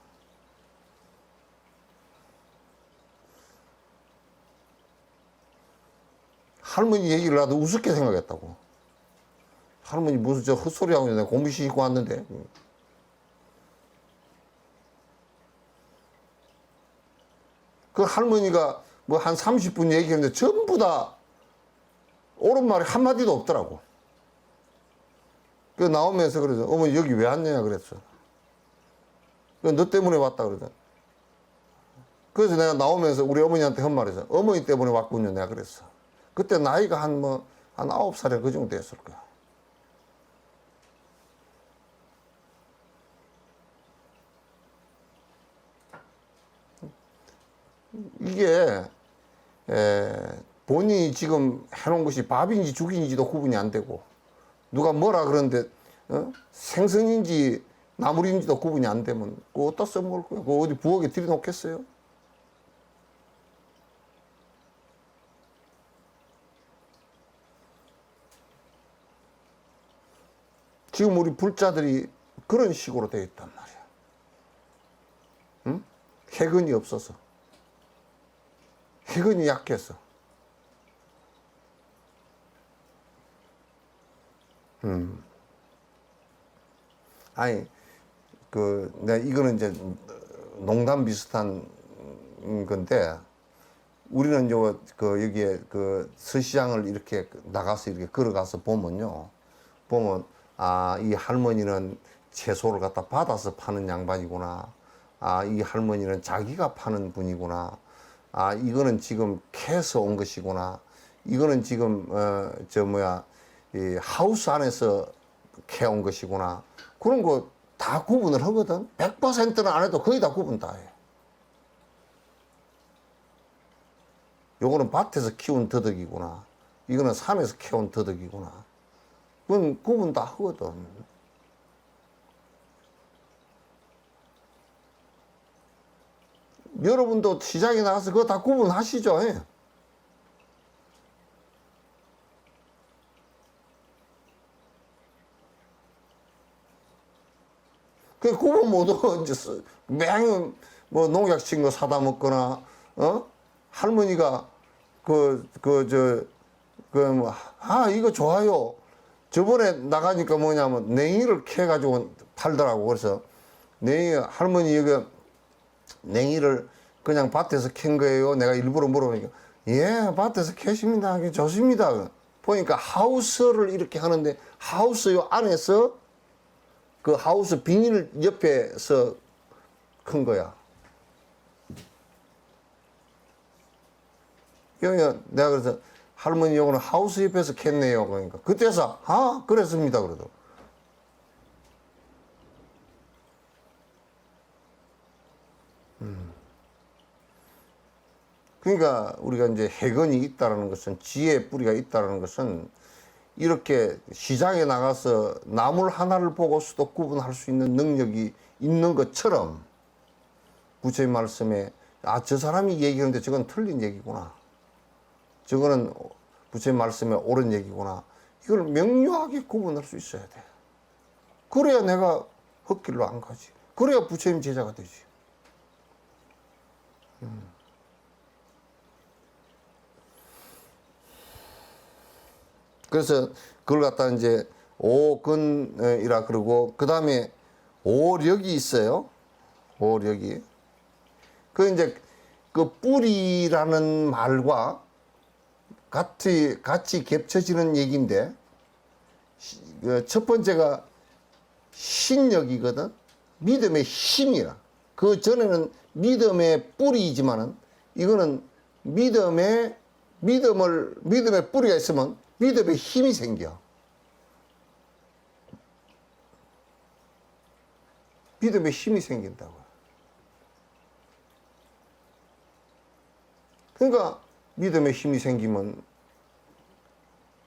Speaker 1: 할머니 얘기를 나도 우습게 생각했다고. 할머니 무슨 저 헛소리 하고 내가 고무신 신고 왔는데. 그 할머니가 뭐 한 30분 얘기했는데 전부 다 옳은 말이 한마디도 없더라고. 그 나오면서 그래서 어머니 여기 왜 왔냐 그랬어. 너 때문에 왔다 그러더니. 그래서 내가 나오면서 우리 어머니한테 한 말이었어. 어머니 때문에 왔군요 내가 그랬어. 그때 나이가 한 9살에 그 정도 됐을 거야. 이게 본인이 지금 해놓은 것이 밥인지 죽인지도 구분이 안 되고 누가 뭐라 그러는데 생선인지 나물인지도 구분이 안 되면 그거 어디다 써먹을 거야? 그거 어디 부엌에 들여놓겠어요? 지금 우리 불자들이 그런 식으로 되어 있단 말이야. 응? 해근이 없어서. 해근이 약해서. 아니, 내가 이거는 이제 농담 비슷한 건데, 우리는 여기에 서시장을 이렇게 나가서 이렇게 걸어가서 보면요. 아, 이 할머니는 채소를 갖다 받아서 파는 양반이구나. 아, 이 할머니는 자기가 파는 분이구나. 아, 이거는 지금 캐서 온 것이구나. 이거는 지금, 이 하우스 안에서 캐온 것이구나. 그런 거 다 구분을 하거든. 100%는 안 해도 거의 다 구분 다 해. 요거는 밭에서 키운 더덕이구나. 이거는 산에서 캐온 더덕이구나. 그건 구분 다 하거든. 여러분도 시장에 나가서 그거 다 구분하시죠? 예. 그 구분 못하고 이제 맹 뭐 농약 친 거 사다 먹거나 할머니가 이거 좋아요. 저번에 나가니까 뭐냐면 냉이를 캐가지고 팔더라고. 그래서 할머니 이거 냉이를 그냥 밭에서 캔 거예요. 내가 일부러 물어보니까 예, 밭에서 캐십니다. 좋습니다. 보니까 하우스를 이렇게 하는데 하우스 요 안에서 그 하우스 비닐 옆에서 큰 거야. 그러니까 내가 그래서 할머니 요거는 하우스 옆에서 캤네요. 그러니까 그때서 그랬습니다. 그래도. 그러니까 우리가 이제 해건이 있다라는 것은 지혜의 뿌리가 있다라는 것은 이렇게 시장에 나가서 나물 하나를 보고서도 구분할 수 있는 능력이 있는 것처럼 부처님 말씀에 저 사람이 얘기하는데 저건 틀린 얘기구나. 저거는 부처님 말씀에 옳은 얘기구나. 이걸 명료하게 구분할 수 있어야 돼. 그래야 내가 헛길로 안 가지. 그래야 부처님 제자가 되지. 그래서 그걸 갖다 이제 오근이라 그러고 그 다음에 오력이 있어요. 오력이. 그 이제 그 뿌리라는 말과 같이 겹쳐지는 얘기인데 첫 번째가 신력이거든. 믿음의 힘이라. 그 전에는 믿음의 뿌리이지만은 이거는 믿음의 뿌리가 있으면 믿음의 힘이 생겨. 믿음의 힘이 생긴다고. 그러니까 믿음의 힘이 생기면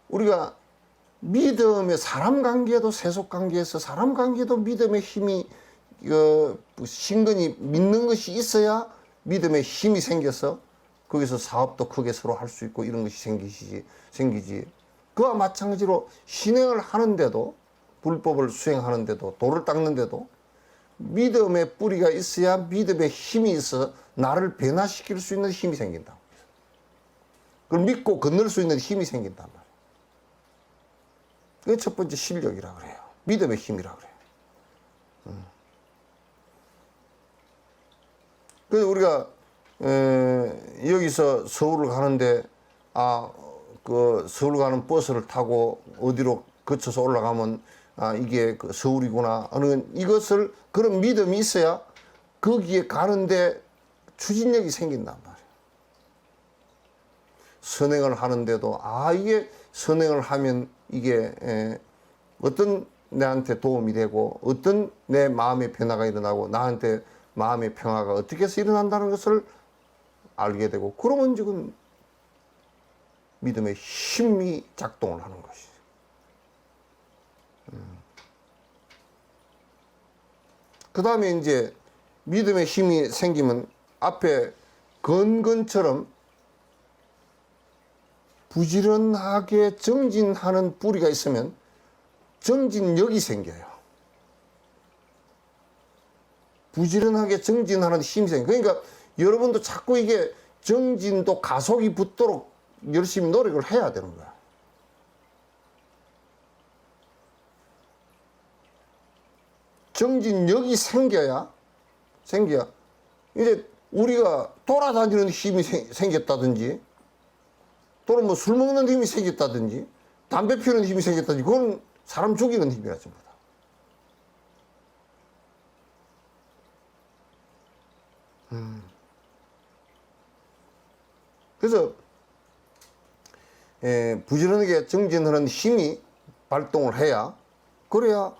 Speaker 1: 우리가 믿음의 사람 관계도 세속 관계에서 사람 관계도 믿음의 힘이 신근히 믿는 것이 있어야 믿음의 힘이 생겨서 거기서 사업도 크게 서로 할 수 있고 이런 것이 생기지. 그와 마찬가지로 신행을 하는데도 불법을 수행하는데도 도를 닦는데도 믿음의 뿌리가 있어야 믿음의 힘이 있어 나를 변화시킬 수 있는 힘이 생긴다. 그걸 믿고 건널 수 있는 힘이 생긴단 말이에요. 그게 첫 번째 실력이라고 그래요. 믿음의 힘이라고 그래요. 그래서 우리가 여기서 서울을 가는데 그 서울 가는 버스를 타고 어디로 거쳐서 올라가면 이게 그 서울이구나 하는 이것을 그런 믿음이 있어야 거기에 가는데 추진력이 생긴단 말이에요. 선행을 하는데도 이게 선행을 하면 이게 어떤 내한테 도움이 되고 어떤 내 마음의 변화가 일어나고 나한테 마음의 평화가 어떻게 해서 일어난다는 것을 알게 되고 그러면 지금 믿음의 힘이 작동을 하는 것이죠. 그 다음에 이제 믿음의 힘이 생기면 앞에 건건처럼 부지런하게 정진하는 뿌리가 있으면 정진력이 생겨요. 부지런하게 정진하는 힘이 생겨요. 그러니까 여러분도 자꾸 이게 정진도 가속이 붙도록 열심히 노력을 해야 되는 거야. 정진력이 생겨야 이제 우리가 돌아다니는 힘이 생겼다든지 또는 뭐 술 먹는 힘이 생겼다든지 담배 피우는 힘이 생겼다든지 그건 사람 죽이는 힘이라 전부 다. 그래서 부지런하게 정진하는 힘이 발동을 해야 그래야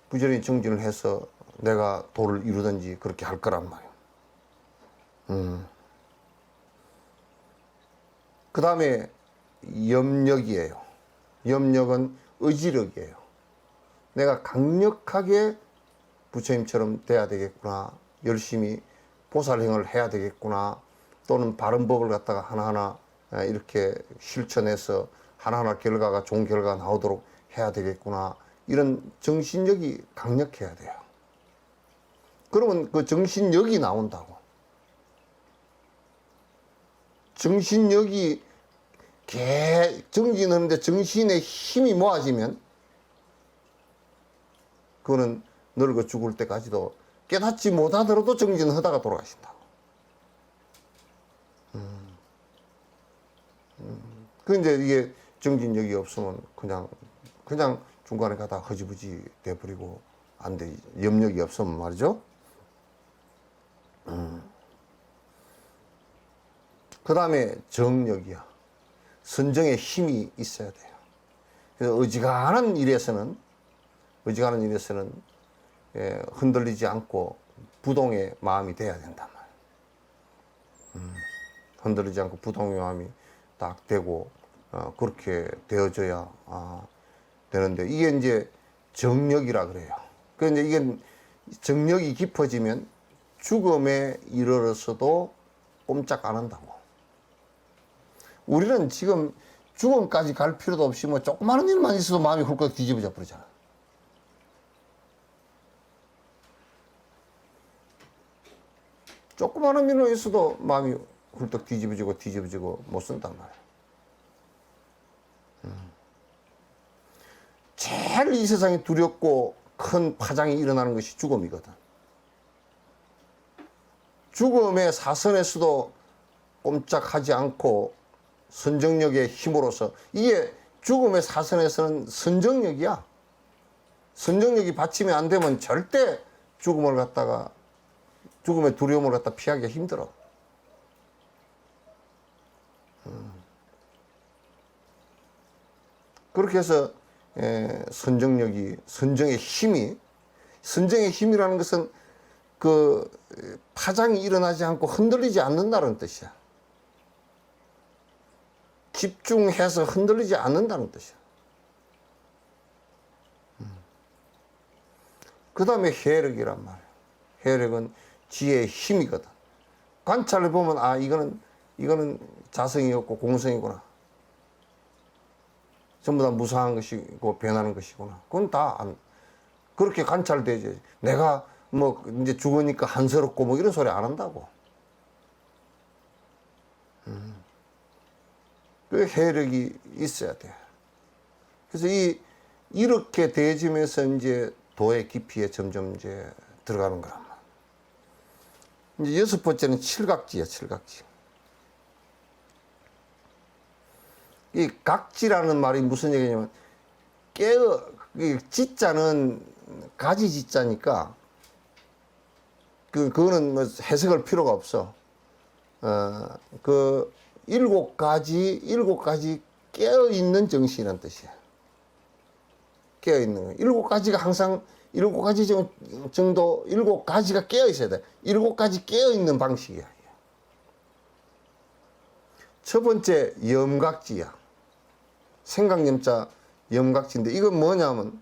Speaker 1: 부지런히 정진을 해서 내가 도를 이루든지 그렇게 할 거란 말이에요. 그 다음에 염력이에요. 염력은 의지력이에요. 내가 강력하게 부처님처럼 돼야 되겠구나. 열심히 보살행을 해야 되겠구나. 또는 바른 법을 갖다가 하나하나 이렇게 실천해서 하나하나 결과가 좋은 결과가 나오도록 해야 되겠구나. 이런 정신력이 강력해야 돼요. 그러면 그 정신력이 나온다고. 정신력이 정진하는데 정신의 힘이 모아지면 그거는 늙어 죽을 때까지도 깨닫지 못하더라도 정진하다가 돌아가신다고. 그 이제 이게 정진력이 없으면 그냥 중간에 가다 허지부지 돼버리고 안 돼. 염력이 없으면 말이죠. 그 다음에 정력이야. 선정의 힘이 있어야 돼요. 그래서 어지간한 일에서는 흔들리지 않고 부동의 마음이 돼야 된단 말이에요. 흔들리지 않고 부동의 마음이 딱 되고 그렇게 되어져야 되는데 이게 이제 정력이라 그래요. 그런데 이게 정력이 깊어지면 죽음에 이르러서도 꼼짝 안 한다고. 우리는 지금 죽음까지 갈 필요도 없이 뭐 조그마한 일만 있어도 마음이 훌쩍 뒤집어져 버리잖아. 조그마한 일만 있어도 마음이 훌쩍 뒤집어지고 못 쓴단 말이야. 제일 이 세상에 두렵고 큰 파장이 일어나는 것이 죽음이거든. 죽음의 사선에서도 꼼짝하지 않고 선정력의 힘으로서 이게 죽음의 사선에서는 선정력이야. 선정력이 받침이 안 되면 절대 죽음의 두려움을 갖다 피하기가 힘들어. 그렇게 해서 선정의 힘이라는 것은 그 파장이 일어나지 않고 흔들리지 않는다는 뜻이야. 집중해서 흔들리지 않는다는 뜻이야. 그 다음에 해력이란 말이야. 해력은 지혜의 힘이거든. 관찰해 보면 이거는 자성이 없고 공성이구나. 전부 다 무상한 것이고 변하는 것이구나. 그건 다 그렇게 관찰되지. 내가 뭐 이제 죽으니까 한스럽고 뭐 이런 소리 안 한다고. 그 해력이 있어야 돼. 그래서 이렇게 되어지면서 이제 도의 깊이에 점점 이제 들어가는 거란 말이야. 이제 여섯 번째는 칠각지야, 칠각지. 이 각지라는 말이 무슨 얘기냐면 이 지자는 가지 지자니까 그거는 뭐 해석할 필요가 없어. 그 일곱 가지 깨어 있는 정신이란 뜻이야. 깨어 있는 거. 일곱 가지가 항상 일곱 가지 정도 일곱 가지가 깨어 있어야 돼. 일곱 가지 깨어 있는 방식이야. 첫 번째 염각지야. 생각염자 염각지인데 이건 뭐냐면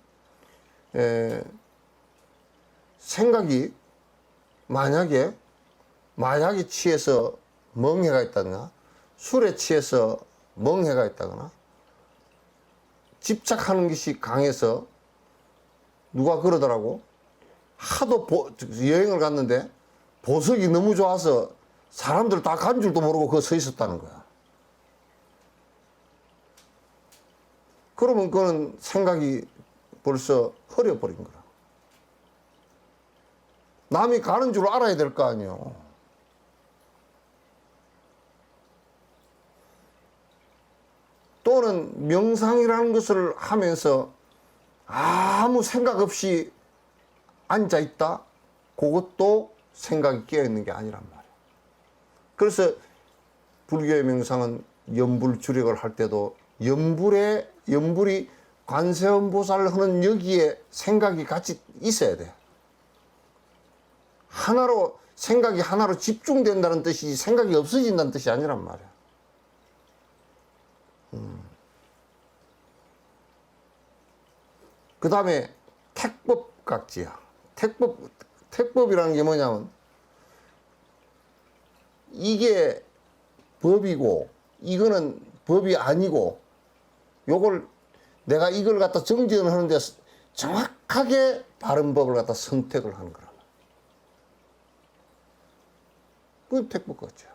Speaker 1: 생각이 만약에 마약에 취해서 멍해가 있다거나 술에 취해서 멍해가 있다거나 집착하는 것이 강해서 누가 그러더라고. 하도 여행을 갔는데 보석이 너무 좋아서 사람들 다 간 줄도 모르고 거기 서 있었다는 거야. 그러면 그거는 생각이 벌써 흐려버린 거라. 남이 가는 줄 알아야 될 거 아니에요. 또는 명상이라는 것을 하면서 아무 생각 없이 앉아있다? 그것도 생각이 깨어있는 게 아니란 말이에요. 그래서 불교의 명상은 염불주력을 할 때도 염불이 관세음보살을 하는 여기에 생각이 같이 있어야 돼. 생각이 하나로 집중된다는 뜻이지 생각이 없어진다는 뜻이 아니란 말이야. 그 다음에 택법각지야. 택법이라는 게 뭐냐면 이게 법이고 이거는 법이 아니고 요걸 내가 이걸 갖다 정지를 하는데 정확하게 바른 법을 갖다 선택을 하는 거라. 그게 택법각지야.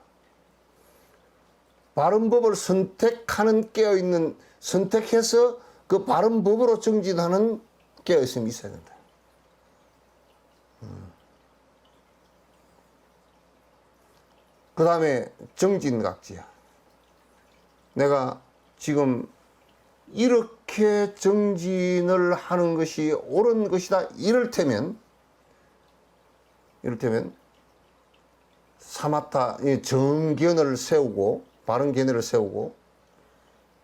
Speaker 1: 바른 법을 선택하는 깨어있는, 선택해서 그 바른 법으로 정진하는 깨어있음이 있어야 된다. 그 다음에 정진각지야. 내가 지금 이렇게 정진을 하는 것이 옳은 것이다. 이를테면 사마타 정견을 세우고 바른 견해를 세우고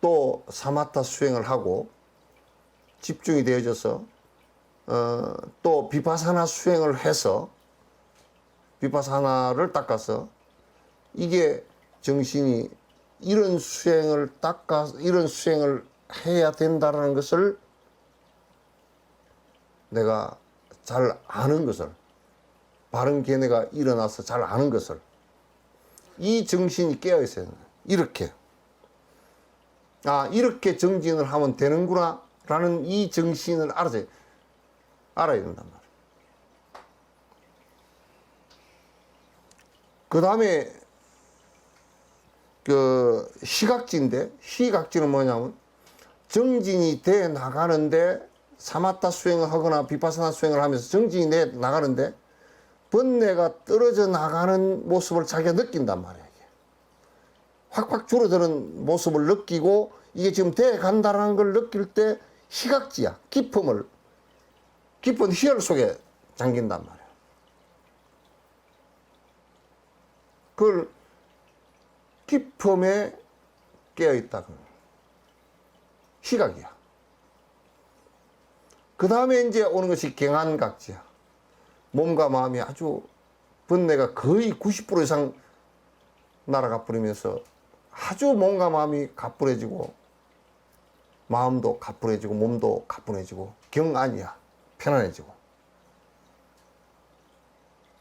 Speaker 1: 또 사마타 수행을 하고 집중이 되어져서 또 비파사나 수행을 해서 비파사나를 닦아서 이게 정신이 이런 수행을 해야 된다라는 것을 내가 잘 아는 것을, 바른 견해가 일어나서 잘 아는 것을, 이 정신이 깨어 있어야 된다. 이렇게 정진을 하면 되는구나 라는 이 정신을 알아야 된단 말이야. 그 다음에 그 시각지인데, 시각지는 뭐냐면 정진이 돼 나가는데 사마타 수행을 하거나 비파사나 수행을 하면서 정진이 돼 나가는데 번뇌가 떨어져 나가는 모습을 자기가 느낀단 말이야. 이게. 확확 줄어드는 모습을 느끼고 이게 지금 돼 간다라는 걸 느낄 때 시각지야. 깊은 희열 속에 잠긴단 말이야. 그걸 깊음에 깨어있다. 시각이야. 그 다음에 이제 오는 것이 경안각지야. 몸과 마음이 아주 번뇌가 거의 90% 이상 날아가 버리면서 아주 몸과 마음이 가뿐해지고 마음도 가뿐해지고 몸도 가뿐해지고 경안이야. 편안해지고.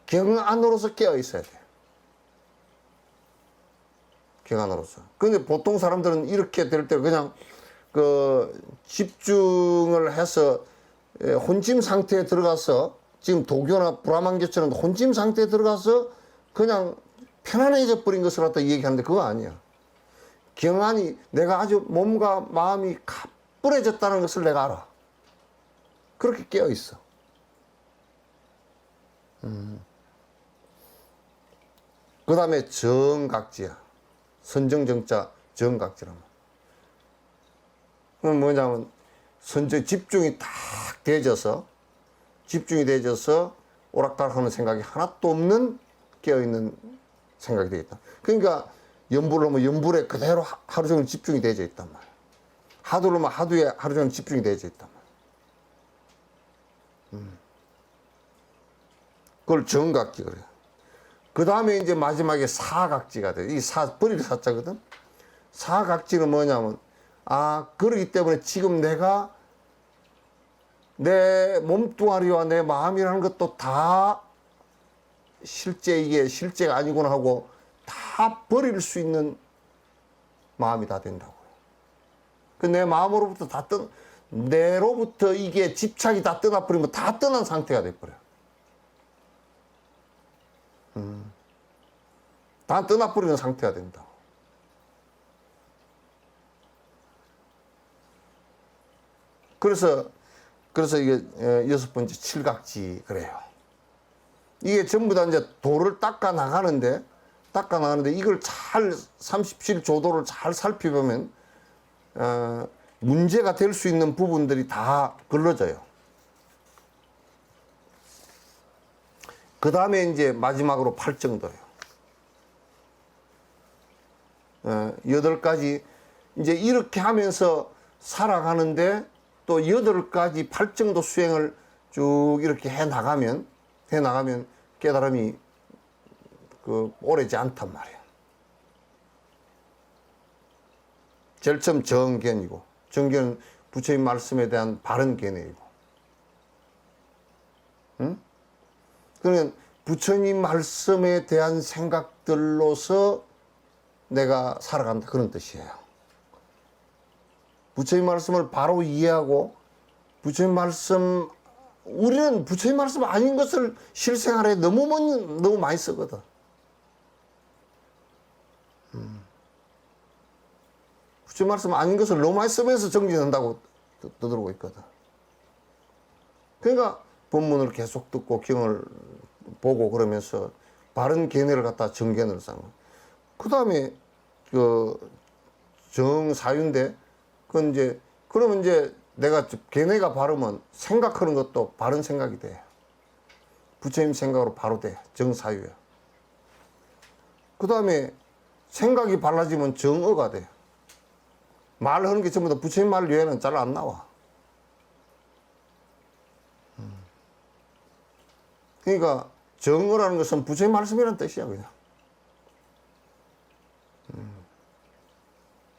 Speaker 1: 경안으로서 깨어 있어야 돼. 경안으로서. 근데 보통 사람들은 이렇게 될 때 그냥 그 집중을 해서 혼짐 상태에 들어가서 지금 도교나 브라만교처럼 혼짐 상태에 들어가서 그냥 편안해져 버린 것을 갖다 얘기하는데 그거 아니야. 경안이 내가 아주 몸과 마음이 가뿐해졌다는 것을 내가 알아. 그렇게 깨어 있어. 그 다음에 정각지야. 선정정자 정각지란 말. 그건 뭐냐면 집중이 딱 되어져서 오락가락하는 생각이 하나도 없는 깨어있는 생각이 되겠다. 그러니까 연불을 하면 연불에 그대로 하루 종일 집중이 되어져 있단 말이야. 하두를 하면 하두에 하루 종일 집중이 되어져 있단 말이야. 그걸 정각지 그래요. 그 다음에 이제 마지막에 사각지가 돼. 이 버릴 사자거든. 사각지는 뭐냐면 그러기 때문에 지금 내가 내 몸뚱아리와 내 마음이라는 것도 다 이게 실제가 아니구나 하고 다 버릴 수 있는 마음이 다 된다고요. 내 마음으로부터 내로부터 이게 집착이 다 떠나버리면 다 떠난 상태가 돼버려. 다 떠나버리는 상태가 된다고. 그래서 이게 6번째 칠각지 그래요. 이게 전부 다 이제 도를 닦아 나가는데 이걸 잘 37조도를 잘 살펴보면 문제가 될 수 있는 부분들이 다 걸러져요. 그 다음에 이제 마지막으로 팔정도예요. 8가지 이제 이렇게 하면서 살아가는데 또 8가지 팔정도 수행을 쭉 이렇게 해 나가면 깨달음이 오래지 않단 말이야. 제일 처음 정견이고, 정견은 부처님 말씀에 대한 바른 견해이고, 그러면 부처님 말씀에 대한 생각들로서 내가 살아간다 그런 뜻이에요. 부처님 말씀을 바로 이해하고 우리는 부처님 말씀 아닌 것을 실생활에 너무 많이 쓰거든. 부처님 말씀 아닌 것을 너무 많이 쓰면서 정진한다고 떠들고 있거든. 그러니까 본문을 계속 듣고 경을 보고 그러면서 바른 견해를 갖다 정견을 쌓는 거야. 그 다음에 그 정사유인데 그건 이제 그러면 이제 내가 견해가 바르면 생각하는 것도 바른 생각이 돼. 부처님 생각으로 바로 돼. 정사유야. 그 다음에 생각이 발라지면 정어가 돼. 말하는 게 전부 다 부처님 말 외에는 잘 안 나와. 그러니까 정어라는 것은 부처님 말씀이라는 뜻이야 그냥.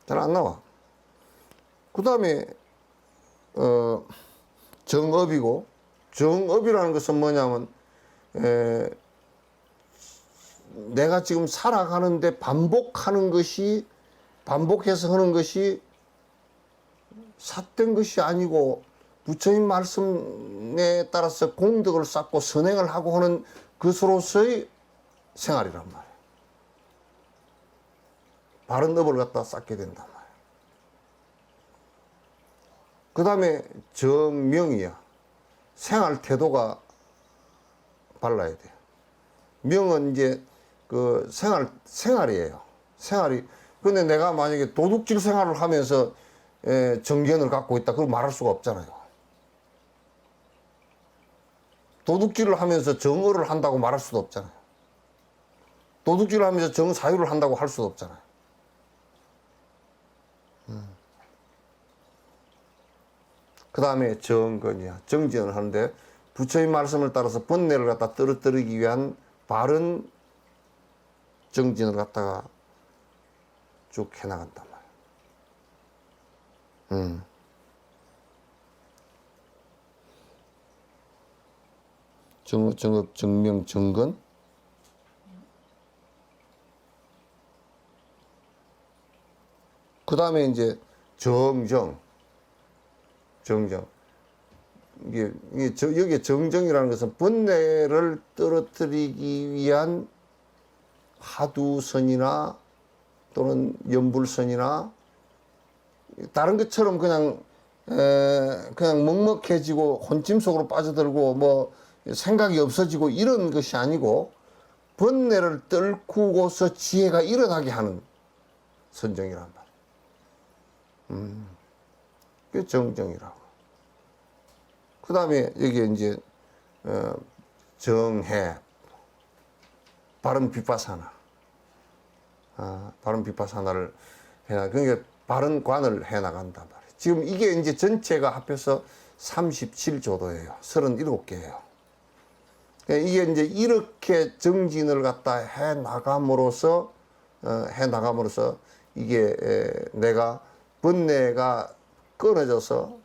Speaker 1: 잘 안 나와. 그 다음에 정업이고, 정업이라는 것은 뭐냐면 내가 지금 살아가는데 반복하는 것이, 반복해서 하는 것이 삿된 것이 아니고 부처님 말씀에 따라서 공덕을 쌓고 선행을 하고 하는 것으로서의 생활이란 말이에요. 바른 업을 갖다 쌓게 된단 말이에요. 그 다음에 정명이야. 생활 태도가 발라야 돼요. 명은 이제 그 생활이에요. 생활이. 근데 내가 만약에 도둑질 생활을 하면서 정견을 갖고 있다. 그걸 말할 수가 없잖아요. 도둑질을 하면서 정어를 한다고 말할 수도 없잖아요. 도둑질을 하면서 정사유를 한다고 할 수도 없잖아요. 그 다음에 정건이야. 정진을 하는데 부처님 말씀을 따라서 번뇌를 갖다 떨어뜨리기 위한 바른 정진을 갖다가 쭉 해나간단 말이야. 정업, 정명, 정건. 그 다음에 이제 정정. 여기에 정정이라는 것은 번뇌를 떨어뜨리기 위한 하두선이나 또는 연불선이나 다른 것처럼 그냥 먹먹해지고 혼짐 속으로 빠져들고 뭐 생각이 없어지고 이런 것이 아니고 번뇌를 떨구고서 지혜가 일어나게 하는 선정이란 말이에요. 그게 정정이라고. 그 다음에 여기에 이제 정해, 바른 비파사나, 바른 비파사나를 그러니까 바른 관을 해 나간단 말이에요. 지금 이게 이제 전체가 합해서 37조도예요. 37개예요. 이게 이제 이렇게 정진을 갖다 해 나감으로써 이게 내가 번뇌가 끊어져서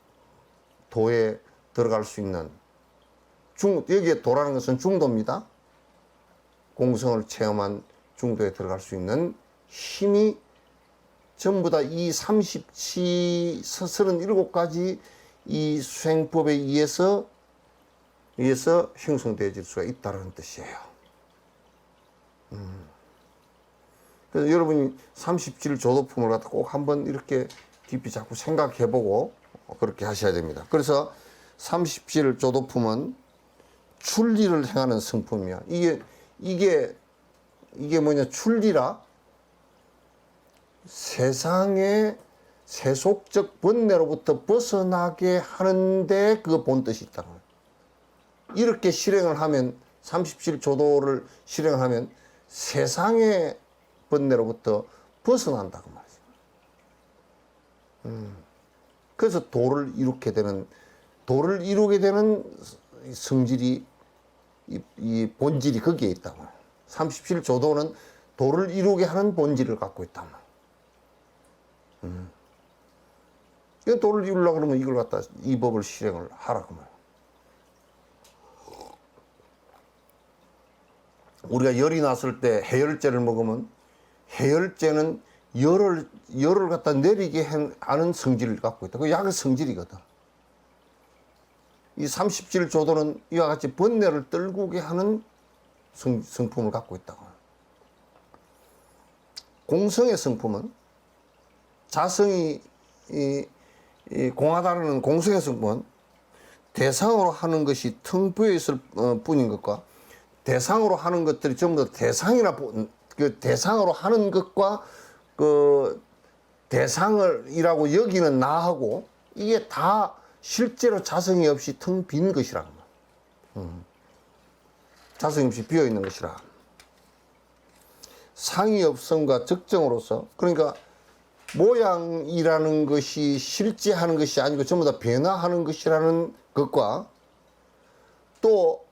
Speaker 1: 도에 들어갈 수 있는 여기에 도라는 것은 중도입니다. 공성을 체험한 중도에 들어갈 수 있는 힘이 전부 다 이 37가지 이 수행법에 의해서 형성되어질 수가 있다는 뜻이에요. 그래서 여러분이 37조도품을 갖다 꼭 한번 이렇게 깊이 자꾸 생각해보고 그렇게 하셔야 됩니다. 그래서 37조도품은 출리를 행하는 성품이야. 이게 뭐냐, 출리라? 세상의 세속적 번뇌로부터 벗어나게 하는데 그 본뜻이 있다는 거예요. 이렇게 실행을 하면, 37조도를 실행을 하면 세상의 번뇌로부터 벗어난다고 말이죠. 그래서 도를 이루게 되는 성질이, 이 본질이 거기에 있다고. 37조도는 도를 이루게 하는 본질을 갖고 있단 말이에요. 도를 이루려고 그러면 이걸 갖다, 이 법을 실행을 하라고 말이에요. 우리가 열이 났을 때 해열제를 먹으면 해열제는 열을 갖다 내리게 하는 성질을 갖고 있다. 그 약의 성질이거든. 이 37조도는 이와 같이 번뇌를 떨구게 하는 성품을 갖고 있다고. 공성의 성품은 자성이 이 공하다는 공성의 성분, 대상으로 하는 것이 텅 비어 있을 뿐인 것과 대상으로 하는 것들이 전부 다 그 대상으로 하는 것과 그 대상을이라고 여기는 나하고 이게 다 실제로 자성이 없이 텅 빈 것이라. 자성이 없이 비어 있는 것이라. 상이 없음과 적정으로서, 그러니까 모양이라는 것이 실제 하는 것이 아니고 전부 다 변화하는 것이라는 것과 또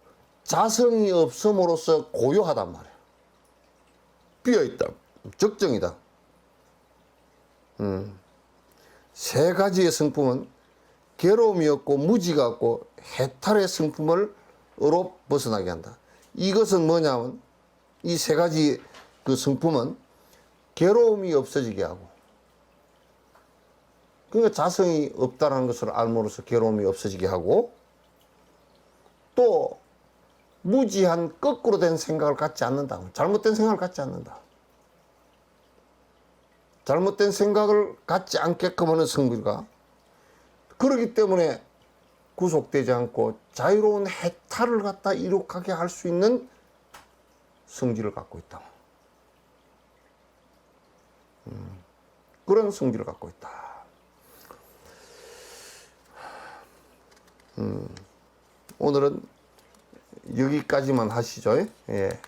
Speaker 1: 자성이 없음으로써 고요하단 말이야. 비어있다. 적정이다. 세 가지의 성품은 괴로움이 없고 무지가 없고 해탈의 성품으로 벗어나게 한다. 이것은 뭐냐면 이 세 가지 그 성품은 괴로움이 없어지게 하고, 그러니까 자성이 없다는 것을 알므로써 괴로움이 없어지게 하고, 또 무지한 거꾸로 된 생각을 갖지 않는다. 잘못된 생각을 갖지 않는다. 잘못된 생각을 갖지 않게끔 하는 성질과, 그렇기 때문에 구속되지 않고 자유로운 해탈을 갖다 이룩하게 할 수 있는 성질을 갖고 있다. 그런 성질을 갖고 있다. 오늘은 여기까지만 하시죠. 예.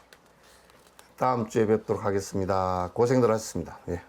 Speaker 1: 다음 주에 뵙도록 하겠습니다. 고생들 하셨습니다. 예.